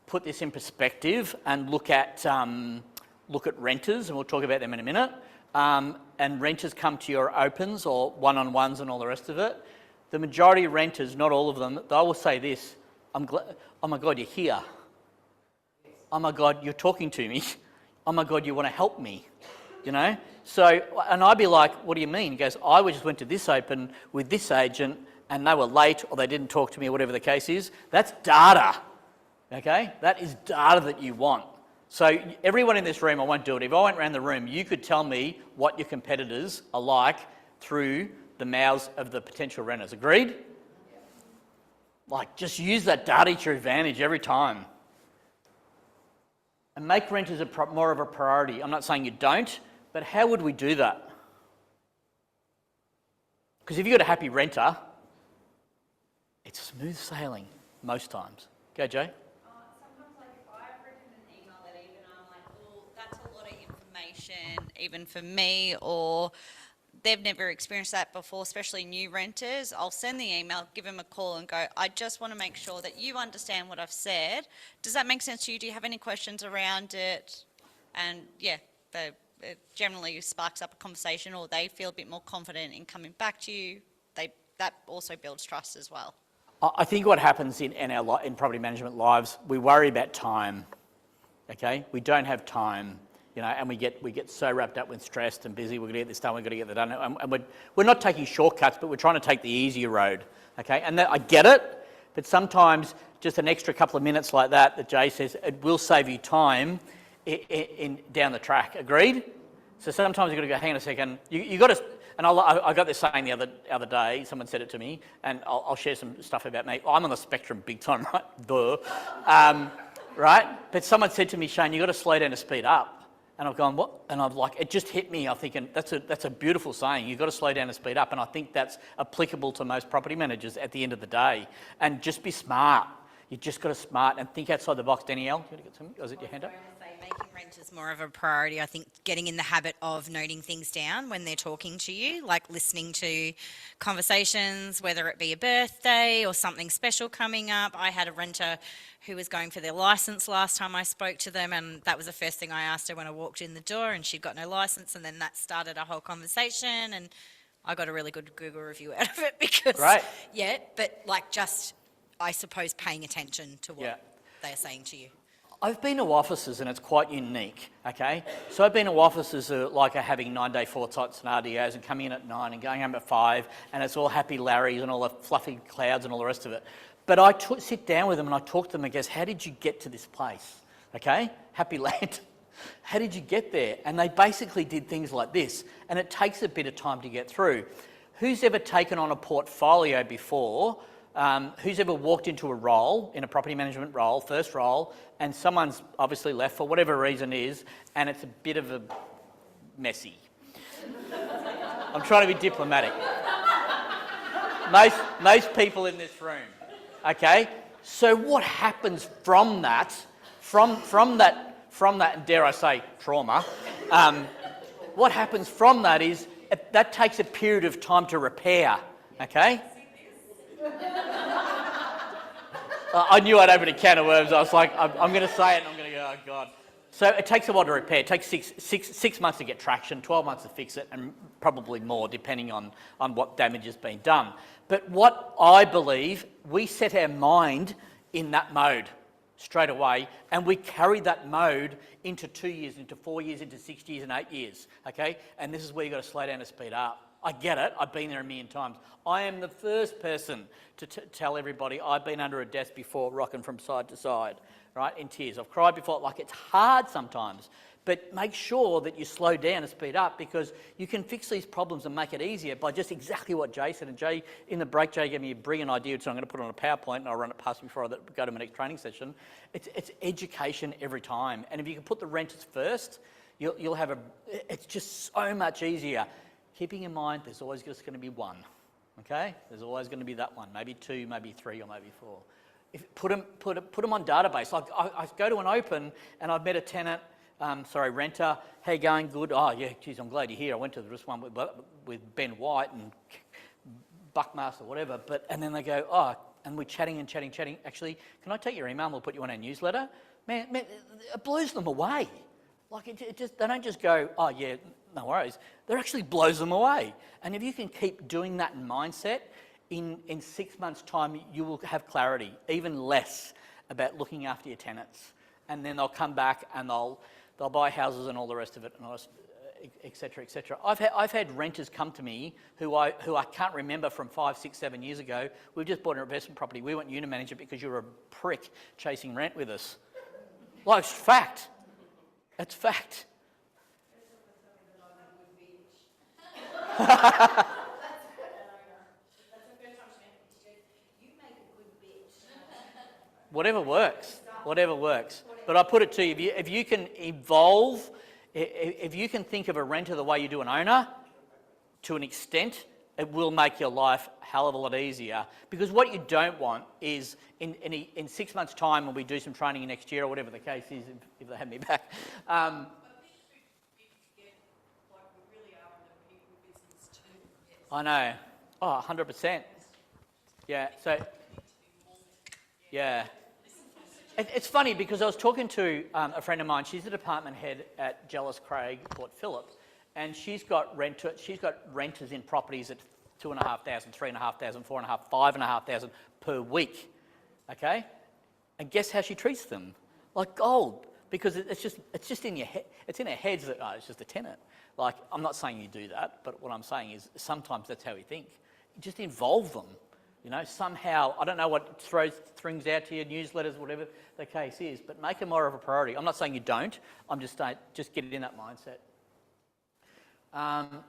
put this in perspective and look at renters, and we'll talk about them in a minute, and renters come to your opens or one-on-ones and all the rest of it, the majority of renters, not all of them, they will say this: "Oh my God, you're here. Oh my God, you're talking to me. Oh my God, you want to help me." So, and I'd be like, "What do you mean?" He goes, "I just went to this open with this agent and they were late or they didn't talk to me," or whatever the case is. That's data, okay? That is data that you want. So everyone in this room, I won't do it. If I went around the room, you could tell me what your competitors are like through the mouths of the potential renters. Agreed? Like, just use that data to your advantage every time. And make renters more of a priority. I'm not saying you don't, but how would we do that? Because if you've got a happy renter, it's smooth sailing most times. Go, Jay. Sometimes, like, if I've written an email that even I'm like, well, that's a lot of information, even for me, or they've never experienced that before, especially new renters, I'll send the email, give them a call and go, I just want to make sure that you understand what I've said. Does that make sense to you? Do you have any questions around it? And yeah, it generally sparks up a conversation, or they feel a bit more confident in coming back to you. That also builds trust as well. I think what happens in property management lives, we worry about time, okay? We don't have time, you know, and we get so wrapped up with stressed and busy. We're going to get this done, we're going to get that done. And we're not taking shortcuts, but we're trying to take the easier road, okay? And I get it, but sometimes just an extra couple of minutes like that Jay says, it will save you time in down the track. Agreed? So sometimes you've got to go, hang on a second, you got to... And I got this saying the other day, someone said it to me, and I'll share some stuff about me. I'm on the spectrum big time, right? Duh. Right? But someone said to me, Shane, you've got to slow down to speed up. And I've gone, what? And I've like, it just hit me. I'm thinking, that's a beautiful saying. You've got to slow down to speed up. And I think that's applicable to most property managers at the end of the day. And just be smart. You just got to smart and think outside the box. Danielle, you want to get something? Was it your hand up? Making rent is more of a priority. I think getting in the habit of noting things down when they're talking to you, like listening to conversations, whether it be a birthday or something special coming up. I had a renter who was going for their license last time I spoke to them, and that was the first thing I asked her when I walked in the door, and she'd got no license, and then that started a whole conversation, and I got a really good Google review out of it because, right. Yeah, but like just, I suppose, paying attention to what they're saying to you. I've been to offices and it's quite unique, okay? So I've been to offices like are having 9-day fortnights and RDOs and coming in at 9 and going home at 5, and it's all happy Larrys and all the fluffy clouds and all the rest of it. But I sit down with them and I talk to them and goes, how did you get to this place, okay? Happy land. How did you get there? And they basically did things like this, and it takes a bit of time to get through. Who's ever taken on a portfolio before? Who's ever walked into a role, in a property management role, first role, and someone's obviously left for whatever reason is, and it's a bit of a messy. I'm trying to be diplomatic. Most people in this room, okay? So what happens from that, from that, and dare I say, trauma, what happens from that is, that takes a period of time to repair, okay? I knew I'd open a can of worms. I was like, I'm going to say it and I'm going to go, oh God. So it takes a while to repair. It takes six months to get traction, 12 months to fix it, and probably more depending on what damage has been done. But what I believe, we set our mind in that mode straight away, and we carry that mode into 2 years, into 4 years, into 6 years and 8 years, okay? And this is where you've got to slow down to speed up. I get it. I've been there a million times. I am the first person to tell everybody I've been under a desk before, rocking from side to side, right, in tears. I've cried before. Like, it's hard sometimes, but make sure that you slow down and speed up, because you can fix these problems and make it easier by just exactly what Jay said. And Jay, in the break, Jay gave me a brilliant idea, so I'm going to put it on a PowerPoint and I'll run it past before I go to my next training session. It's education every time. And if you can put the renters first, you'll have it's just so much easier. Keeping in mind, there's always just going to be one, okay? There's always going to be that one, maybe 2, maybe 3, or maybe 4. Put them on database. Like I go to an open and I've met a tenant, renter. How you going? Good. Oh yeah, geez, I'm glad you're here. I went to this one with Ben White and Buckmaster, whatever. And then they go, oh, and we're chatting. Actually, can I take your email and we'll put you on our newsletter? Man, it blows them away. Like they don't just go, oh yeah, no worries. That actually blows them away. And if you can keep doing that mindset, in 6 months' time, you will have clarity, even less, about looking after your tenants. And then they'll come back and they'll buy houses and all the rest of it, and et cetera, et cetera. I've had renters come to me who I can't remember from 5, 6, 7 years ago. We've just bought an investment property. We want you to manage it because you're a prick chasing rent with us. Like, it's fact. It's fact. Whatever works. But I put it to you, if you can evolve, if you can think of a renter the way you do an owner, to an extent, It will make your life a hell of a lot easier, because what you don't want is in 6 months' time when we do some training next year or whatever the case is, if they have me back. I know. Oh, 100%. Yeah, so, yeah. It's funny because I was talking to a friend of mine. She's the department head at Jellis Craig, Port Phillip, and she's got renters in properties at 2,500, 3,500, 4,500, 5,500 per week. Okay, and guess how she treats them? Like gold, because it's just in your head. It's in her heads that it's just a tenant. Like, I'm not saying you do that, but what I'm saying is sometimes that's how we think. You just involve them. You know, somehow, I don't know what things out to your newsletters, whatever the case is, but make it more of a priority. I'm not saying you don't. I'm just saying, just get it in that mindset.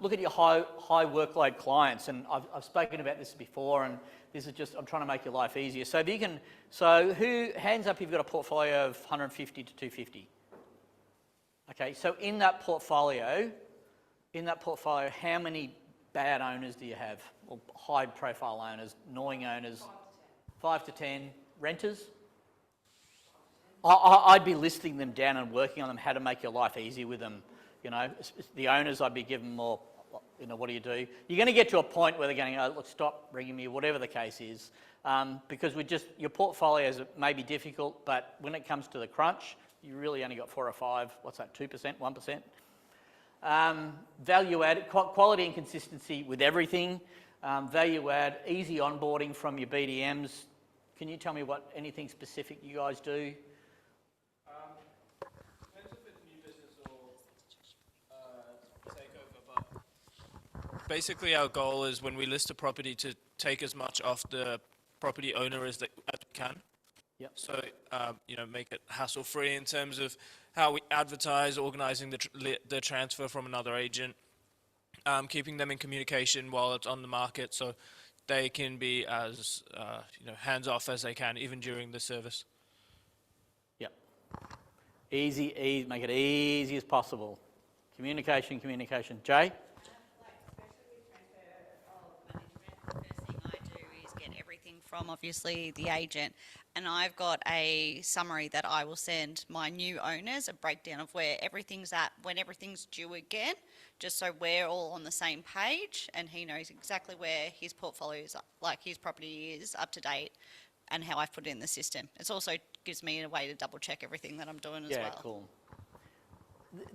Look at your high workload clients, and I've spoken about this before, and this is just, I'm trying to make your life easier. So if you can, hands up if you've got a portfolio of 150 to 250. Okay, so in that portfolio, how many bad owners do you have? Or high profile owners, annoying owners? 5 to 10. Renters? I'd be listing them down and working on them, how to make your life easier with them. You know, the owners, I'd be giving more, you know, what do you do? You're going to get to a point where they're going, oh, look, stop ringing me, whatever the case is. Because your portfolios may be difficult, but when it comes to the crunch, you really only got 4 or 5, what's that, 2%, 1%? Value add, quality and consistency with everything. Value add, easy onboarding from your BDMs. Can you tell me what anything specific you guys do? Depends if it's new business or takeover, but basically our goal is when we list a property to take as much off the property owner as we can. Yep. So, you know, make it hassle-free in terms of how we advertise, organising the transfer from another agent, keeping them in communication while it's on the market, so they can be as you know, hands-off as they can, even during the service. Yep. Easy, make it easy as possible. Communication. Jay? From obviously the agent, and I've got a summary that I will send my new owners, a breakdown of where everything's at when everything's due again, just so we're all on the same page and he knows exactly where his portfolio is, like his property is up to date, and how I've put it in the system. It also gives me a way to double check everything that I'm doing as well. Yeah, cool.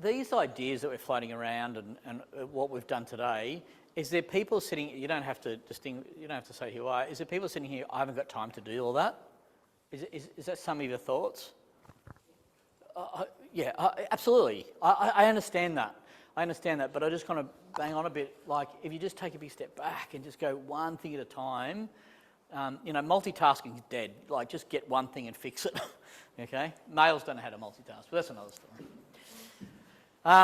These ideas that we're floating around and what we've done today, is there people sitting, you don't have to say who you are, is there people sitting here, I haven't got time to do all that? Is that some of your thoughts? Yeah, absolutely. I understand that. But I just kind of bang on a bit, like if you just take a big step back and just go one thing at a time, you know, multitasking is dead. Like just get one thing and fix it, okay? Males don't know how to multitask, but that's another story.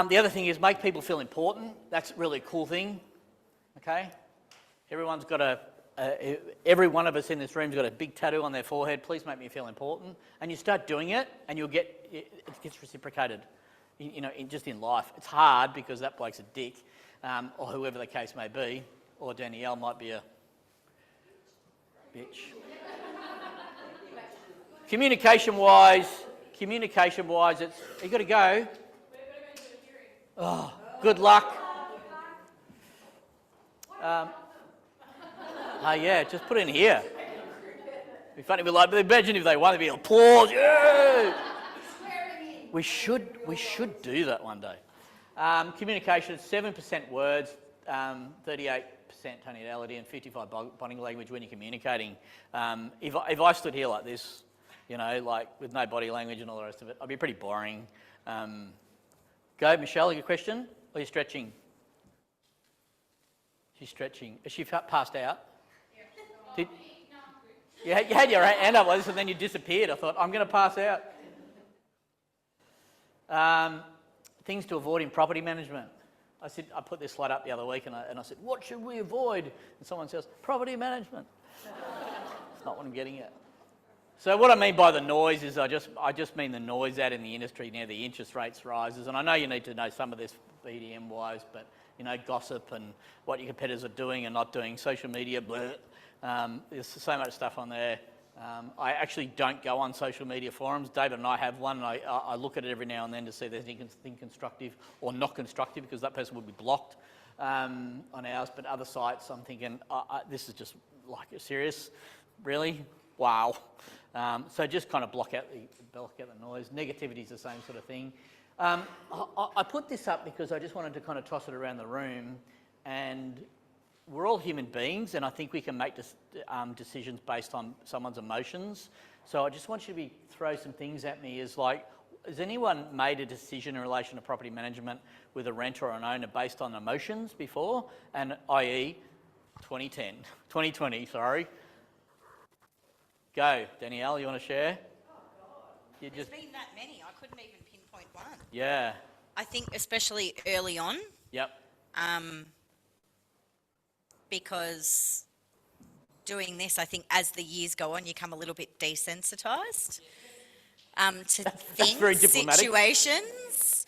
The other thing is make people feel important. That's really a cool thing. Okay, everyone's got every one of us in this room's got a big tattoo on their forehead. Please make me feel important. And you start doing it, and it gets reciprocated. You know, just in life, it's hard because that bloke's a dick, or whoever the case may be, or Danielle might be a bitch. Communication-wise, it's you got to go. Oh, good luck. Yeah, just put it in here. It'd be funny, but imagine if they won, there'd be applause. Yeah! We should do that one day. Communication, 7% words, 38% tonality, and 55 body language when you're communicating. If I stood here like this, you know, like with no body language and all the rest of it, I'd be pretty boring. Go, Michelle, your question? Or are you stretching? She's stretching. Is she passed out? You had your hand up like this and then you disappeared. I thought, I'm going to pass out. Things to avoid in property management. I put this slide up the other week and I said, what should we avoid? And someone says, property management. It's not what I'm getting at. So what I mean by the noise is I just mean the noise out in the industry now the interest rates rises. And I know you need to know some of this, BDM wise, but you know, gossip and what your competitors are doing and not doing, social media, blah. There's so much stuff on there. I actually don't go on social media forums. David and I have one, and I look at it every now and then to see if there's anything constructive or not constructive, because that person would be blocked on ours. But other sites, I'm thinking, this is just like, serious, really? Wow. So just kind of block out the noise. Negativity is the same sort of thing. I put this up because I just wanted to kind of toss it around the room, and we're all human beings, and I think we can make decisions based on someone's emotions. So I just want you to throw some things at me, is like, has anyone made a decision in relation to property management with a renter or an owner based on emotions before, and i.e. 2020, sorry. Go, Danielle, you want to share? Oh, God. There's been that many. I couldn't even pinpoint one. Yeah. I think especially early on. Yep. Because doing this, I think as the years go on, you become a little bit desensitised to things, very diplomatic. situations.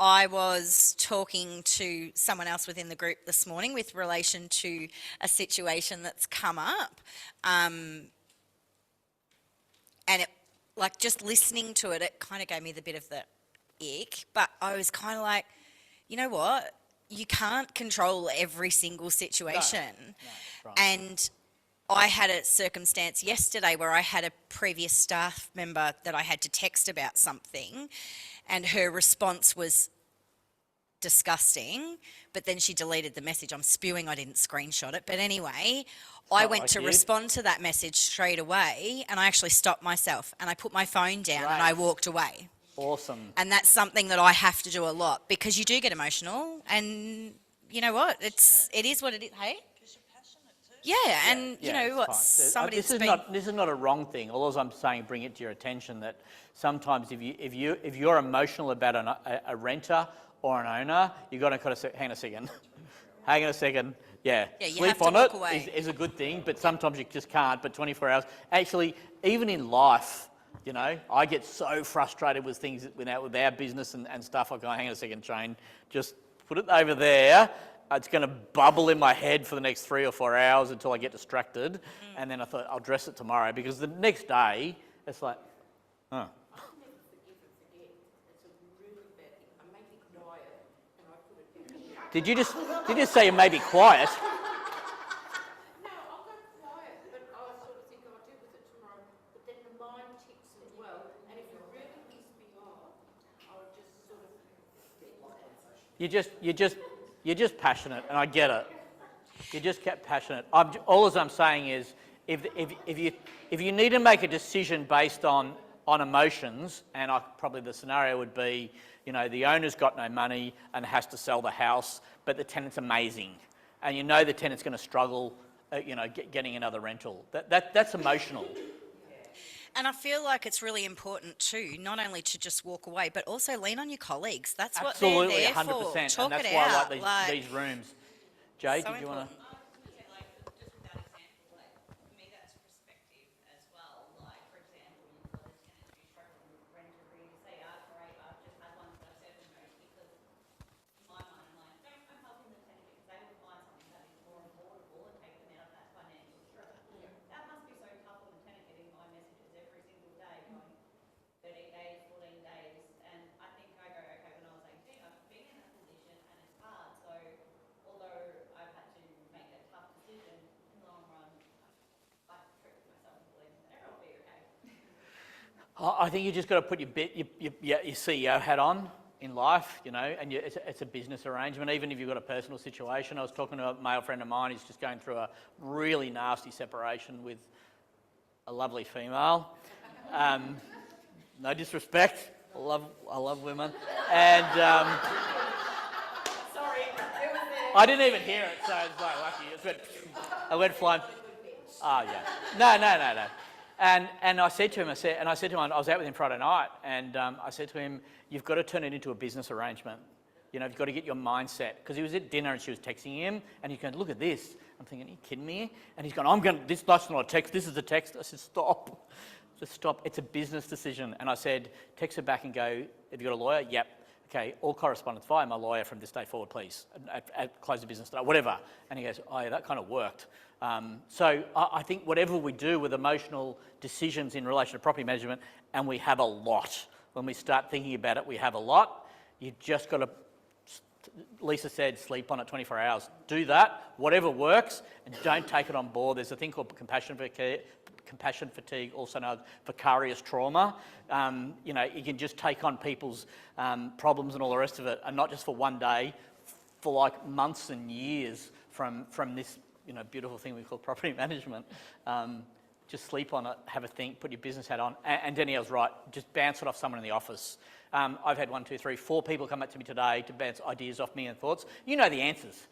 I was talking to someone else within the group this morning with relation to a situation that's come up. And it, like, just listening to it, it kind of gave me the bit of the ick. But I was kind of like, you know what? You can't control every single situation. No, right. And I had a circumstance yesterday where I had a previous staff member that I had to text about something, and her response was disgusting, but then she deleted the message. I'm spewing, I didn't screenshot it. But anyway, I went like to you. respond to that message straight away, and I actually stopped myself and I put my phone down and I walked away. Awesome. And that's something that I have to do a lot, because you do get emotional, and you know what? It is what it is. Hey? Yeah, and you know what? Somebody's this is not a wrong thing. All I'm saying, bring it to your attention that sometimes if you're emotional about a renter or an owner, you got to kind of say, hang on a second. Yeah, you sleep have to on walk it away. is a good thing, but sometimes you just can't. But 24 hours, actually, even in life, you know, I get so frustrated with things with our business and stuff. I go, hang on a second, Jane, just put it over there. It's going to bubble in my head for the next 3 or 4 hours until I get distracted. And then I thought, I'll address it tomorrow, because the next day, it's like, huh. Did you just say you may be quiet? You're just passionate, and I get it. You just kept passionate. All I'm saying is, if you need to make a decision based on emotions, and probably the scenario would be, you know, the owner's got no money and has to sell the house, but the tenant's amazing, and you know the tenant's going to struggle, getting another rental. That's emotional. And I feel like it's really important too, not only to just walk away, but also lean on your colleagues. That's what they're there for. Absolutely, 100%. Talk And that's it why out. I like these rooms. Jay, So did you want to? I think you just got to put your CEO hat on in life, you know, and it's a business arrangement. Even if you've got a personal situation, I was talking to a male friend of mine who's just going through a really nasty separation with a lovely female. No disrespect, I love women, and Sorry, I didn't even hear it, so it's like lucky. I went flying. Oh yeah, no. And I said to him, I was out with him Friday night, and I said to him, you've got to turn it into a business arrangement. You know, you've got to get your mindset. Because he was at dinner and she was texting him, and he's going, look at this. I'm thinking, are you kidding me? And he's going, that's not a text, this is a text. I said, stop. Just stop. It's a business decision. And I said, text her back and go, have you got a lawyer? Yep. okay, all correspondence via my lawyer from this day forward, please, at close of business today, whatever. And he goes, oh yeah, that kind of worked. So I think whatever we do with emotional decisions in relation to property management, and we have a lot, when we start thinking about it, we have a lot. You just got to, Lisa said, sleep on it 24 hours. Do that, whatever works, and don't take it on board. There's a thing called compassion fatigue, also known as vicarious trauma. You know, you can just take on people's problems and all the rest of it, and not just for one day, for like months and years from this, you know, beautiful thing we call property management. Just sleep on it, have a think, put your business hat on, and Danielle's right, just bounce it off someone in the office. I've had 1, 2, 3, 4 people come up to me today to bounce ideas off me and thoughts. You know the answers.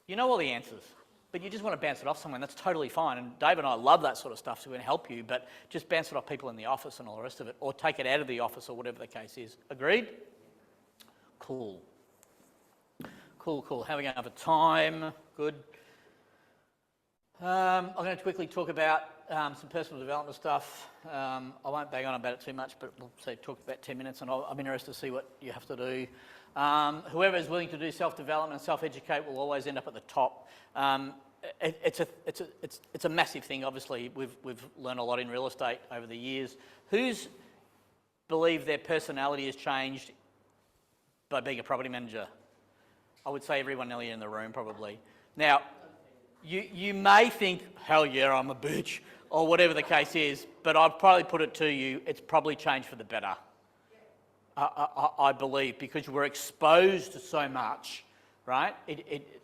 You know all the answers, but you just want to bounce it off someone. That's totally fine. And Dave and I love that sort of stuff, so we can help you, but just bounce it off people in the office and all the rest of it, or take it out of the office or whatever the case is. Agreed? Cool. Cool. How are we going over time? Good. I'm going to quickly talk about some personal development stuff. I won't bang on about it too much, but we'll say talk about 10 minutes, and I'm interested to see what you have to do. Whoever is willing to do self-development and self-educate will always end up at the top. It's a massive thing. Obviously, we've learned a lot in real estate over the years. Who's believe their personality has changed by being a property manager? I would say everyone nearly in the room, probably. Now, you may think, hell yeah, I'm a bitch, or whatever the case is, but I'd probably put it to you, it's probably changed for the better. I believe, because we're exposed to so much, right?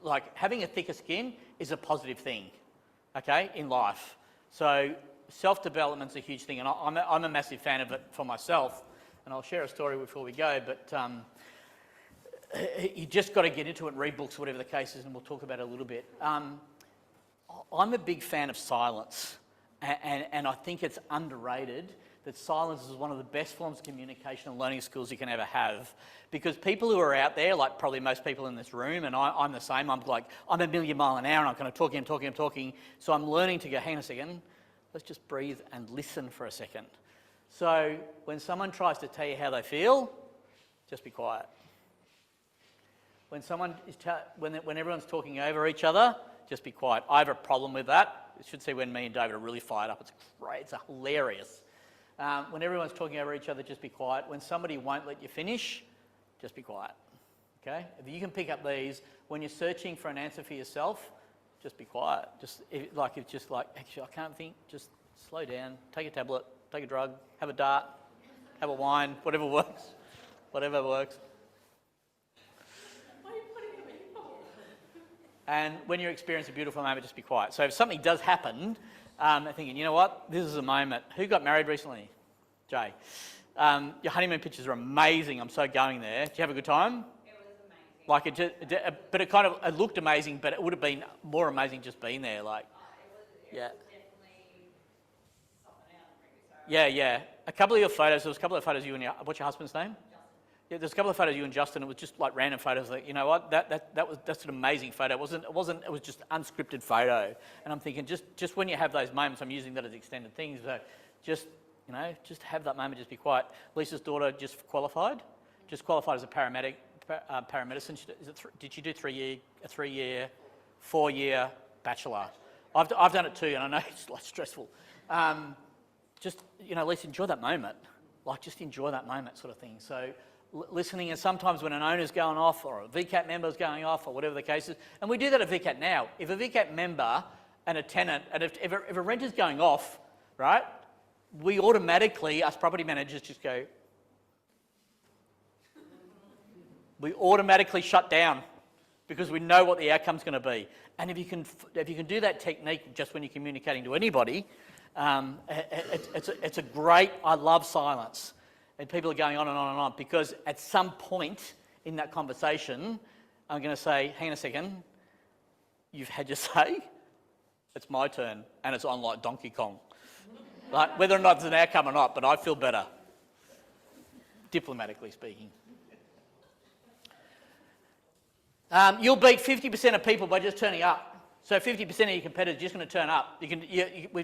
Like having a thicker skin is a positive thing, okay, in life. So self-development's a huge thing, and I'm a massive fan of it for myself, and I'll share a story before we go, but you just got to get into it and read books, whatever the case is, and we'll talk about it a little bit. I'm a big fan of silence, and I think it's underrated that silence is one of the best forms of communication and learning skills you can ever have. Because people who are out there, like probably most people in this room, and I'm the same, I'm a million mile an hour and I'm kind of talking. So I'm learning to go, hang on a second, let's just breathe and listen for a second. So when someone tries to tell you how they feel, just be quiet. When someone is when everyone's talking over each other, just be quiet. I have a problem with that. You should see when me and David are really fired up. It's great. It's hilarious. When everyone's talking over each other, just be quiet. When somebody won't let you finish, just be quiet. Okay? If you can pick up these, when you're searching for an answer for yourself, just be quiet. It's just like, actually, I can't think. Just slow down. Take a tablet. Take a drug. Have a dart. Have a wine. Whatever works. Whatever works. And when you experience a beautiful moment, just be quiet. So if something does happen, I'm thinking, you know what, this is a moment. Who got married recently? Jay. Your honeymoon pictures are amazing. I'm so going there. Did you have a good time? It was amazing. But it looked amazing, but it would have been more amazing just being there. Like, yeah. Yeah. A couple of your photos. There was a couple of photos of you and what's your husband's name? Yeah, there's a couple of photos of you and Justin. It was just like random photos. Like, you know what? That's an amazing photo. It was just an unscripted photo. And I'm thinking, just when you have those moments, I'm using that as extended things. So just have that moment. Just be quiet. Lisa's daughter just qualified. Just qualified as a paramedic, paramedicine. Did she do 3-year, 4-year bachelor? I've done it too, and I know it's like stressful. Lisa, enjoy that moment. Like, just enjoy that moment, sort of thing. So. Listening, and sometimes when an owner's going off or a VCAT member's going off or whatever the case is, and we do that at VCAT now. If a VCAT member and a tenant, and if a renter's going off, right, we automatically, us property managers, just go, we automatically shut down because we know what the outcome's going to be. And if you can do that technique just when you're communicating to anybody, it's a great, I love silence. And people are going on and on and on, because at some point in that conversation, I'm going to say, hang on a second, you've had your say, it's my turn, and it's on like Donkey Kong. Like, whether or not it's an outcome or not, but I feel better, diplomatically speaking. You'll beat 50% of people by just turning up. So 50% of your competitors are just going to turn up.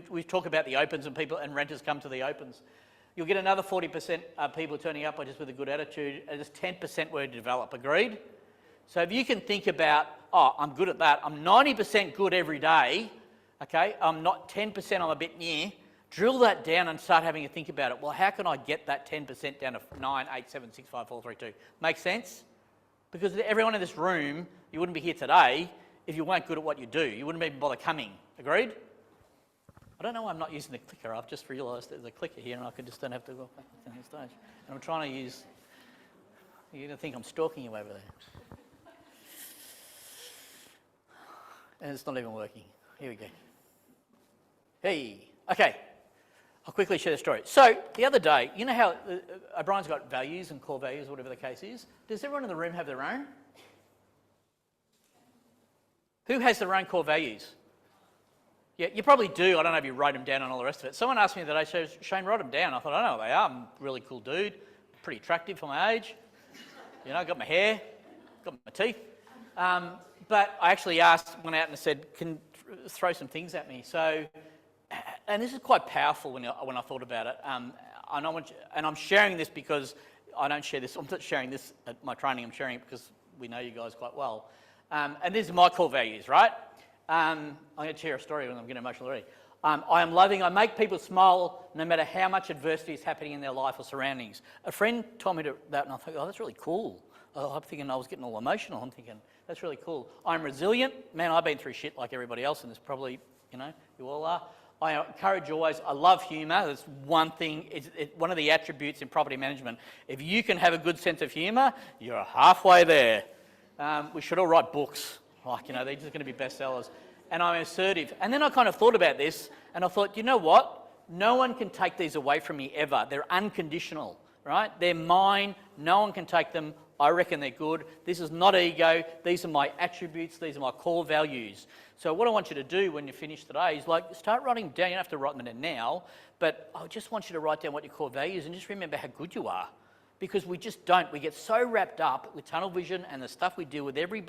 We talk about the opens, and people and renters come to the opens. You'll get another 40% people turning up just with a good attitude, and just 10% were to develop. Agreed? So if you can think about, oh, I'm good at that. I'm 90% good every day. Okay, I'm not 10%. I'm a bit near. Drill that down and start having a think about it. Well, how can I get that 10% down to 9, 8, 7, 6, 5, 4, 3, 2? Make sense? Because everyone in this room, you wouldn't be here today if you weren't good at what you do. You wouldn't even bother coming. Agreed? I don't know why I'm not using the clicker. I've just realised there's a clicker here and I just don't have to go back to the stage. And I'm trying to use... You're going to think I'm stalking you over there. And it's not even working. Here we go. Hey. Okay. I'll quickly share the story. So, the other day, you know how O'Brien's got values and core values, whatever the case is? Does everyone in the room have their own? Who has their own core values? Yeah, you probably do. I don't know if you wrote them down and all the rest of it. Someone asked me the other day, Shane, write them down. I thought, I know what they are. I'm a really cool dude, pretty attractive for my age. You know, got my hair, got my teeth. But I actually went out and said, can throw some things at me. So, and this is quite powerful when I thought about it. And I'm sharing this because I don't share this. I'm not sharing this at my training. I'm sharing it because we know you guys quite well. And these are my core values, right? I'm going to share a story when I'm getting emotional already. I make people smile no matter how much adversity is happening in their life or surroundings. A friend told me that and I thought, oh, that's really cool. I'm thinking I was getting all emotional. I'm thinking, that's really cool. I'm resilient. Man, I've been through shit like everybody else, and there's probably, you know, you all are. I encourage always. I love humour. That's one thing. It's one of the attributes in property management. If you can have a good sense of humour, you're halfway there. We should all write books. Like, you know, they're just going to be bestsellers. And I'm assertive. And then I kind of thought about this, and I thought, you know what? No one can take these away from me ever. They're unconditional, right? They're mine. No one can take them. I reckon they're good. This is not ego. These are my attributes. These are my core values. So what I want you to do when you finish today is like start writing them down. You don't have to write them down now, but I just want you to write down what your core values and just remember how good you are. Because we just don't. We get so wrapped up with tunnel vision and the stuff we deal with every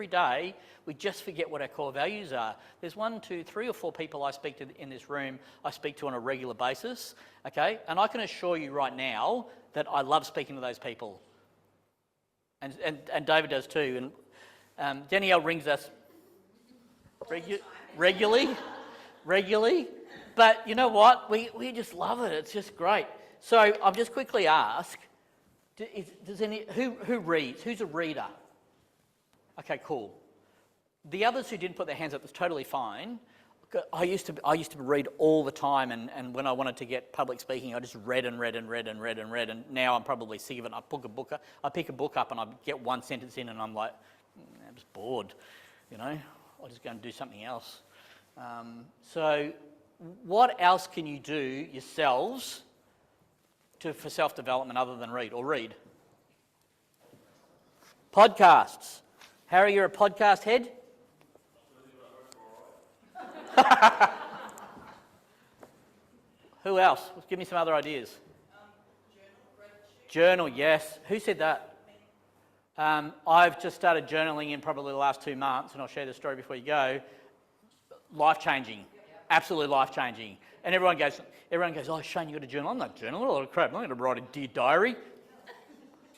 day, we just forget what our core values are. There's 1, 2, 3 or 4 people I speak to in this room, I speak to on a regular basis, okay? And I can assure you right now that I love speaking to those people. And David does too. And Danielle rings us regularly. But you know what? We just love it. It's just great. So I'll just quickly ask, who reads? Who's a reader? Okay, cool. The others who didn't put their hands up, that's totally fine. I used to read all the time, and when I wanted to get public speaking, I just read, and now I'm probably sick of it. I pick a book up and I get one sentence in and I'm like, I'm just bored, you know? I'll just go and do something else. So what else can you do yourselves for self-development other than read, or read? Podcasts. Harry, you're a podcast head? Who else? Give me some other ideas. Journal, yes. Who said that? I've just started journaling in probably the last 2 months, and I'll share the story before you go. Life-changing. Absolutely life-changing. And everyone goes, oh, Shane, you got a journal? I'm not journaling, a lot of crap. I'm going to write a dear diary.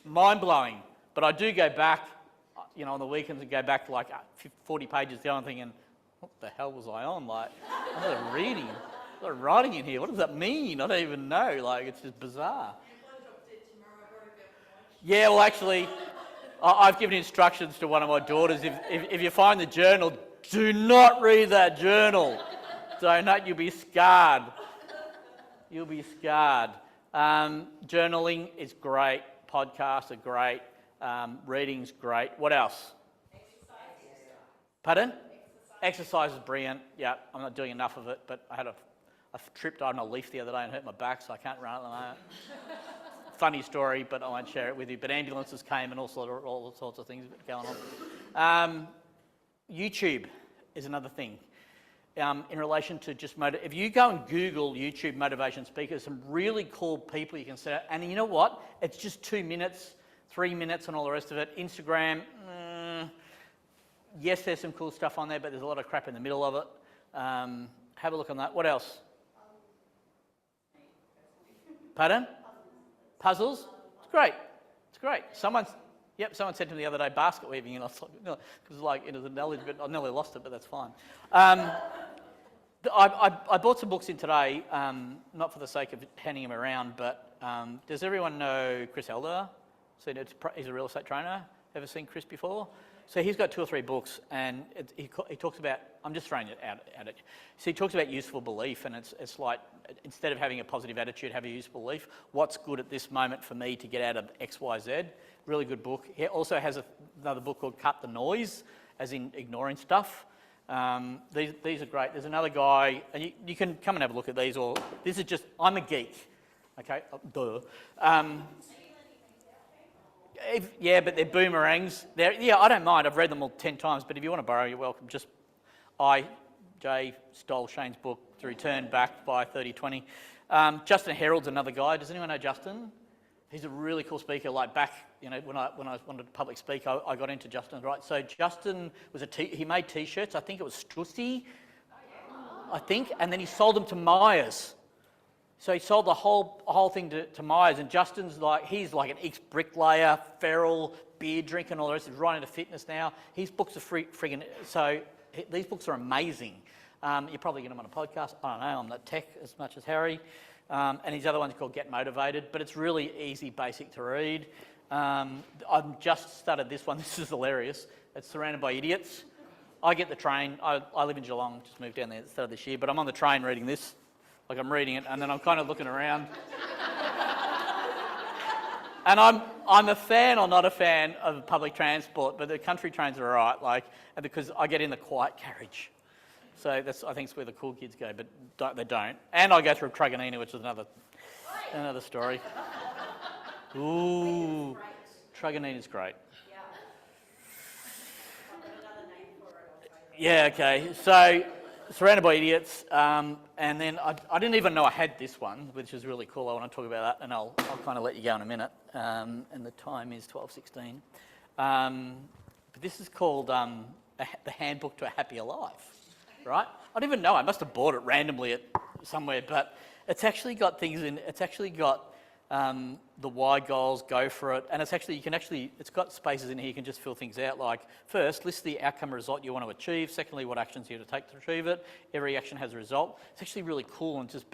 Mind-blowing. But I do go back, you know, on the weekends and go back to like 40 pages down thinking, what the hell was I on? Like, I'm not reading, I'm not writing in here. What does that mean? I don't even know. Like, it's just bizarre. Yeah, well, actually, I've given instructions to one of my daughters. If you find the journal, do not read that journal. Don't, you'll be scarred. You'll be scarred. Journaling is great. Podcasts are great. Reading's great. What else? Pardon? Exercise is brilliant. Yeah, I'm not doing enough of it, but I tripped on a leaf the other day and hurt my back, so I can't run at the moment. Funny story, but I won't share it with you. But ambulances came and all sorts of things going on. YouTube is another thing. In relation to just if you go and Google YouTube motivation speakers, some really cool people you can set up. And you know what? It's just 2 minutes, 3 minutes and all the rest of it. Instagram, yes, there's some cool stuff on there, but there's a lot of crap in the middle of it. Have a look on that. What else? Pardon? Puzzles? It's great. It's great. Someone said to me the other day, basket weaving, and I was like, no, because like, it was a knowledge, but I nearly lost it, but that's fine. I bought some books in today, not for the sake of handing them around, but does everyone know Chris Elder? He's a real estate trainer. Ever seen Chris before? So he's got 2 or 3 books, and he talks about, I'm just throwing it out at it. So he talks about useful belief, and it's like, instead of having a positive attitude, have a useful belief. What's good at this moment for me to get out of X, Y, Z? Really good book. He also has another book called Cut the Noise, as in ignoring stuff. These are great. There's another guy, and you can come and have a look at these, or this is just, I'm a geek, okay, duh. Yeah, but they're boomerangs. I don't mind. I've read them all 10 times, but if you want to borrow, you're welcome. Jay stole Shane's book to return back by 3020. Justin Herald's another guy. Does anyone know Justin? He's a really cool speaker. Like back, when I wanted to public speak, I got into Justin, right? So Justin was he made T-shirts. I think it was Stussy, I think, and then he sold them to Myers. So he sold the whole thing to Myers, and Justin's he's like an ex-bricklayer, feral, beer drinker and all the rest. He's right into fitness now. His books are friggin', so these books are amazing. You're probably getting them on a podcast. I don't know, I'm not tech as much as Harry. And his other one's called Get Motivated, but it's really easy, basic to read. I've just started this one. This is hilarious. It's Surrounded by Idiots. I get the train. I live in Geelong, just moved down there at the start of this year, but I'm on the train reading this. Like I'm reading it, and then I'm kind of looking around. And I'm a fan or not a fan of public transport, but the country trains are all right, and because I get in the quiet carriage. So I think it's where the cool kids go, but they don't. And I go through Truganina, which is another story. Ooh, Truganina's great. Yeah, okay. So, Surrounded by Idiots, and then I didn't even know I had this one, which is really cool. I want to talk about that, and I'll kind of let you go in a minute. And the time is 12:16. But this is called The Handbook to a Happier Life, right? I didn't even know. I must have bought it randomly somewhere, but it's actually got things in. It's actually got the why goals, go for it, and it's got spaces in here you can just fill things out, like first list the outcome result you want to achieve, secondly what actions you have to take to achieve it, every action has a result. It's actually really cool and just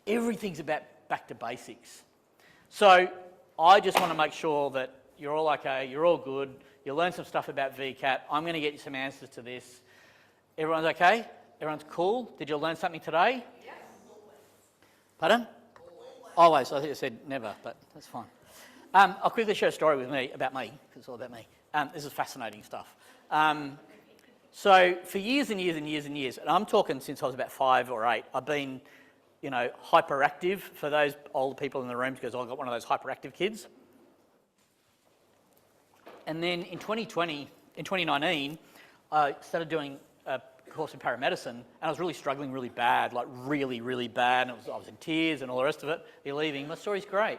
everything's about back to basics. So I just want to make sure that you're all okay, you're all good, you learn some stuff about VCAT. I'm going to get you some answers to this. Everyone's okay? Everyone's cool? Did you learn something today? Yes. Pardon? Always. I think I said never, but that's fine. I'll quickly share a story about me, because it's all about me. This is fascinating stuff. So for years and years and years and years, and I'm talking since I was about 5 or 8, I've been, hyperactive. For those older people in the room, because I've got one of those hyperactive kids. And then in 2019, I started doing a course in paramedicine, and I was really struggling really bad, like really, really bad, and I was in tears and all the rest of it. You're leaving. My story's great.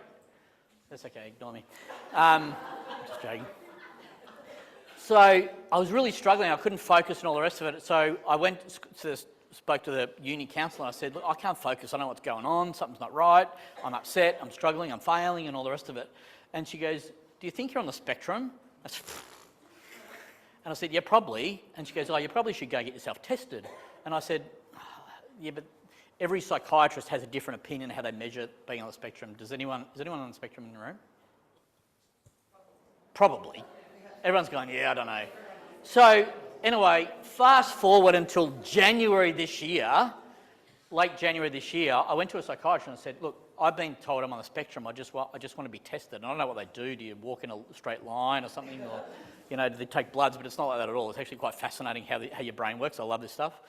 That's okay, ignore me. Just joking. So I was really struggling. I couldn't focus and all the rest of it. So I spoke to the uni counsellor, and I said, look, I can't focus. I don't know what's going on. Something's not right. I'm upset. I'm struggling. I'm failing and all the rest of it. And she goes, do you think you're on the spectrum? And I said, yeah, probably. And she goes, oh, you probably should go get yourself tested. And I said, yeah, but every psychiatrist has a different opinion how they measure being on the spectrum. Is anyone on the spectrum in the room? Probably. Everyone's going, yeah, I don't know. So anyway, fast forward until January this year, late January this year, I went to a psychiatrist and I said, look, I've been told I'm on the spectrum. I just want to be tested. And I don't know what they do. Do you walk in a straight line or something? Or, do they take bloods? But it's not like that at all. It's actually quite fascinating how your brain works. I love this stuff.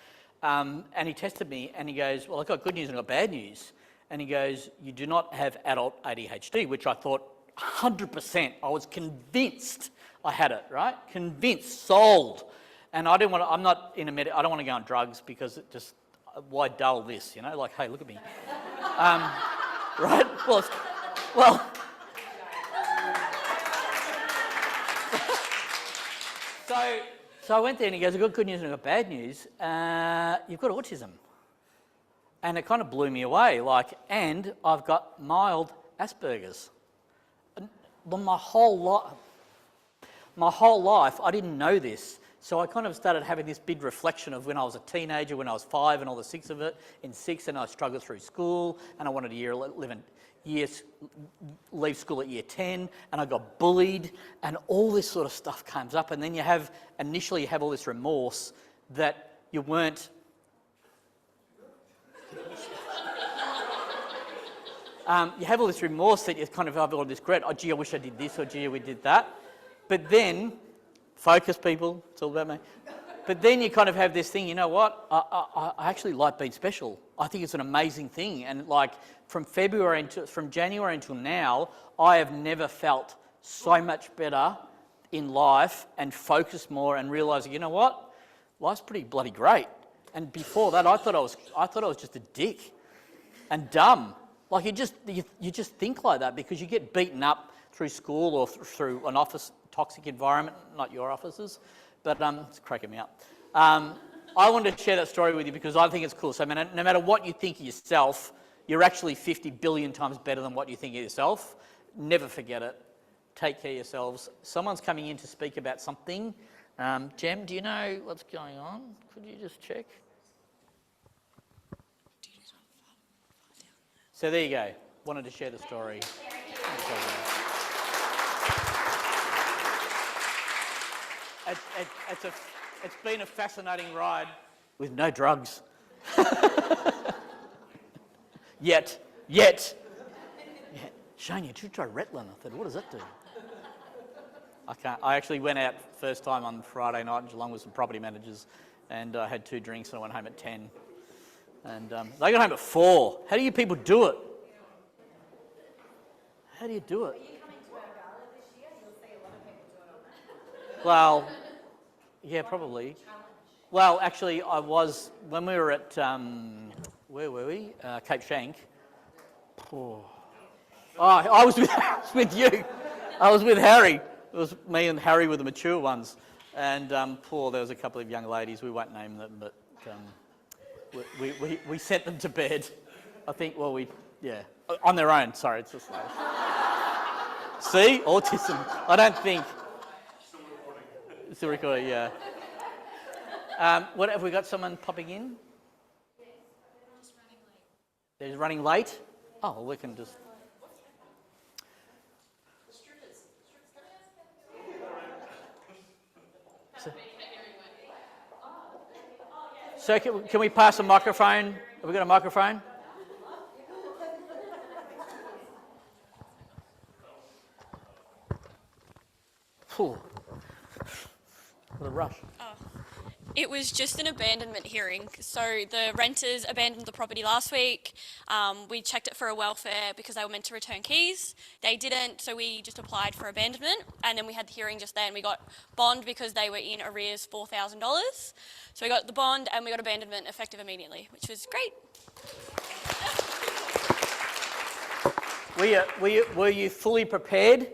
And he tested me and he goes, well, I've got good news and I've got bad news. And he goes, you do not have adult ADHD, which I thought 100%. I was convinced I had it, right? Convinced, sold. And I don't want to go on drugs because it just, why dull this, Like, hey, look at me. Right? Well. So I went there and he goes, I've got good news and I've got bad news. You've got autism. And it kind of blew me away, and I've got mild Asperger's. And my whole life, I didn't know this. So I kind of started having this big reflection of when I was a teenager, when I was 5 and all the 6 of it. In 6, and I struggled through school, and I wanted to leave school at year 10, and I got bullied, and all this sort of stuff comes up. And then initially you have all this remorse that you weren't... you have all this remorse that you kind of have all this regret. Oh, gee, I wish I did this, or gee, we did that. But then, focus people, it's all about me. But then you kind of have this thing, you know what? I actually like being special. I think it's an amazing thing. And from January until now, I have never felt so much better in life and focused more and realising, you know what? Life's pretty bloody great. And before that, I thought I was just a dick and dumb. You just think like that because you get beaten up through school or through an office toxic environment, not your offices, but it's cracking me up. I wanted to share that story with you because I think it's cool. So no matter what you think of yourself, you're actually 50 billion times better than what you think of yourself. Never forget it. Take care of yourselves. Someone's coming in to speak about something. Jem, do you know what's going on? Could you just check? So there you go. Wanted to share the story. It's been a fascinating ride with no drugs. Yet. Yeah. Shane, you should try Ritalin. I thought, what does that do? I can't. I actually went out first time on Friday night in Geelong with some property managers, and I had 2 drinks and I went home at 10. And they got home at 4. How do you people do it? How do you do it? Well, yeah, probably. Well, actually, I was, when we were at, where were we? Cape Schanck. Oh, I was with you. I was with Harry. It was me and Harry were the mature ones. And there was a couple of young ladies, we won't name them, but we sent them to bed. I think, on their own. Sorry, it's just like... See? Autism. I don't think... Still recording, yeah. What, have we got someone popping in? They're running late? Oh, well, we can just... So can we pass a microphone? Have we got a microphone? What a rush. It was just an abandonment hearing. So the renters abandoned the property last week. We checked it for a welfare because they were meant to return keys. They didn't, so we just applied for abandonment. And then we had the hearing just then. We got bond because they were in arrears $4,000. So we got the bond and we got abandonment effective immediately, which was great. Were you fully prepared?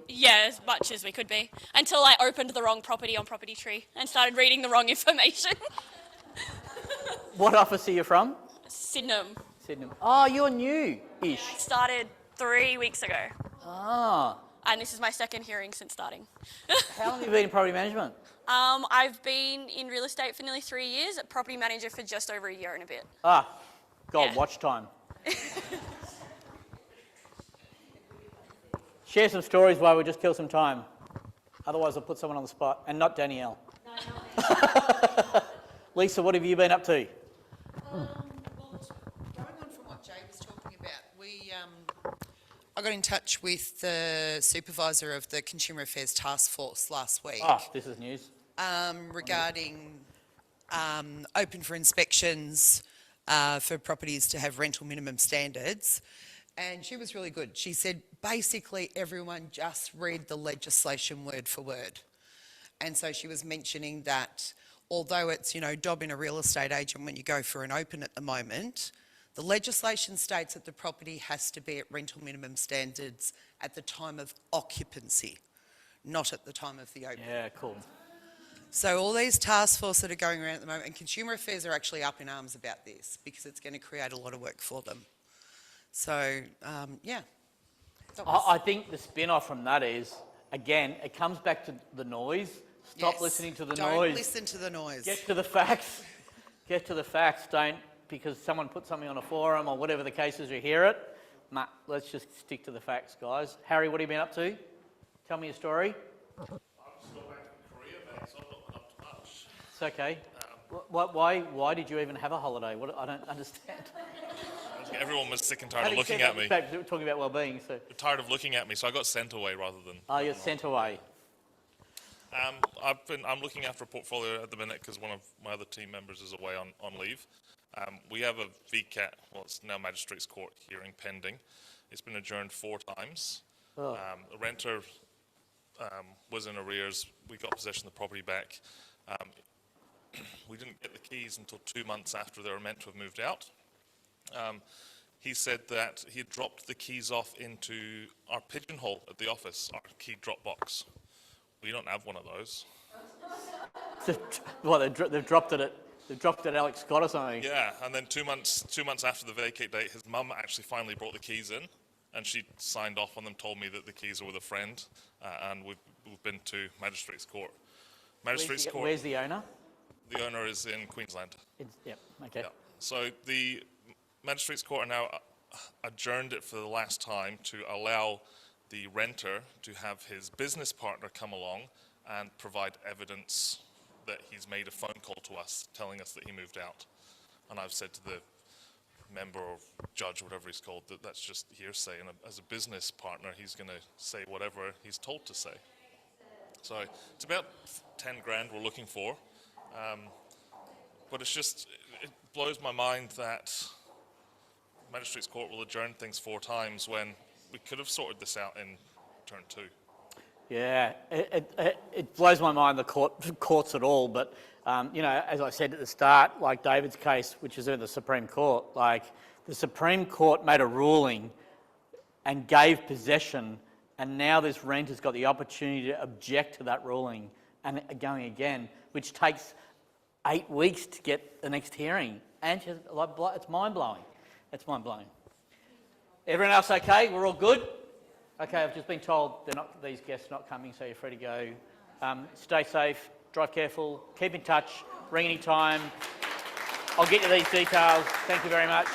Yeah, as much as we could be. Until I opened the wrong property on Property Tree and started reading the wrong information. What office are you from? Sydenham. Sydenham. Oh, you're new-ish. I started 3 weeks ago. Ah. And this is my second hearing since starting. How long have you been in property management? I've been in real estate for nearly 3 years, a property manager for just over a year and a bit. God, watch time. Share some stories while we just kill some time. Otherwise, I'll put someone on the spot, and not Danielle. Lisa, what have you been up to? Well, going on from what Jay was talking about, I got in touch with the supervisor of the Consumer Affairs Task Force last week. This is news. Regarding open for inspections for properties to have rental minimum standards. And she was really good. She said, basically, everyone just read the legislation word for word. And so she was mentioning that although it's, dob in a real estate agent when you go for an open at the moment, the legislation states that the property has to be at rental minimum standards at the time of occupancy, not at the time of the open. Yeah, cool. So all these task forces that are going around at the moment, and Consumer Affairs are actually up in arms about this because it's going to create a lot of work for them. So, yeah. I think the spin-off from that is, again, it comes back to the noise. Stop Yes. listening to the Don't noise. listen to the noise. Get to the facts. Get to the facts. Don't, because someone put something on a forum or whatever the case is, you hear it. Nah, let's just stick to the facts, guys. Harry, what have you been up to? Tell me a story. I've just got back from Korea, mate, so I've not been up to much. It's okay. Why did you even have a holiday? What, I don't understand. Everyone was sick and tired of looking at me. Talking about well-being, so. They're tired of looking at me, so I got sent away rather than. Oh, you're sent away. I'm looking after a portfolio at the minute because one of my other team members is away on leave. We have a VCAT, well, it's now Magistrates Court hearing pending. It's been adjourned 4 times. Oh. The renter was in arrears. We got possession of the property back. We didn't get the keys until 2 months after they were meant to have moved out. He said that he had dropped the keys off into our pigeonhole at the office, our key drop box. We don't have one of those. Well, they've dropped it at Alex Scott or something. Yeah, and then 2 months after the vacate date, his mum actually finally brought the keys in, and she signed off on them, told me that the keys are with a friend, and we've been to Magistrates Court. Magistrates Court. Where's the owner? The owner is in Queensland. Yep, okay. Yeah. So the Magistrates Court are now adjourned it for the last time to allow the renter to have his business partner come along and provide evidence that he's made a phone call to us telling us that he moved out. And I've said to the member or judge, whatever he's called, that that's just hearsay. And as a business partner, he's going to say whatever he's told to say. So it's about 10 grand we're looking for. But it's just, it blows my mind that Magistrates Court will adjourn things 4 times when we could have sorted this out in turn 2. Yeah, it blows my mind the courts at all, but you know, as I said at the start, like David's case, which is in the Supreme Court, like the Supreme Court made a ruling and gave possession, and now this renter's got the opportunity to object to that ruling and going again, which takes 8 weeks to get the next hearing, and just, like, it's mind-blowing. It's mind-blowing. Everyone else okay? We're all good? Okay, I've just been told these guests are not coming, so you're free to go. Stay safe, drive careful, keep in touch, ring any time. I'll get you these details. Thank you very much.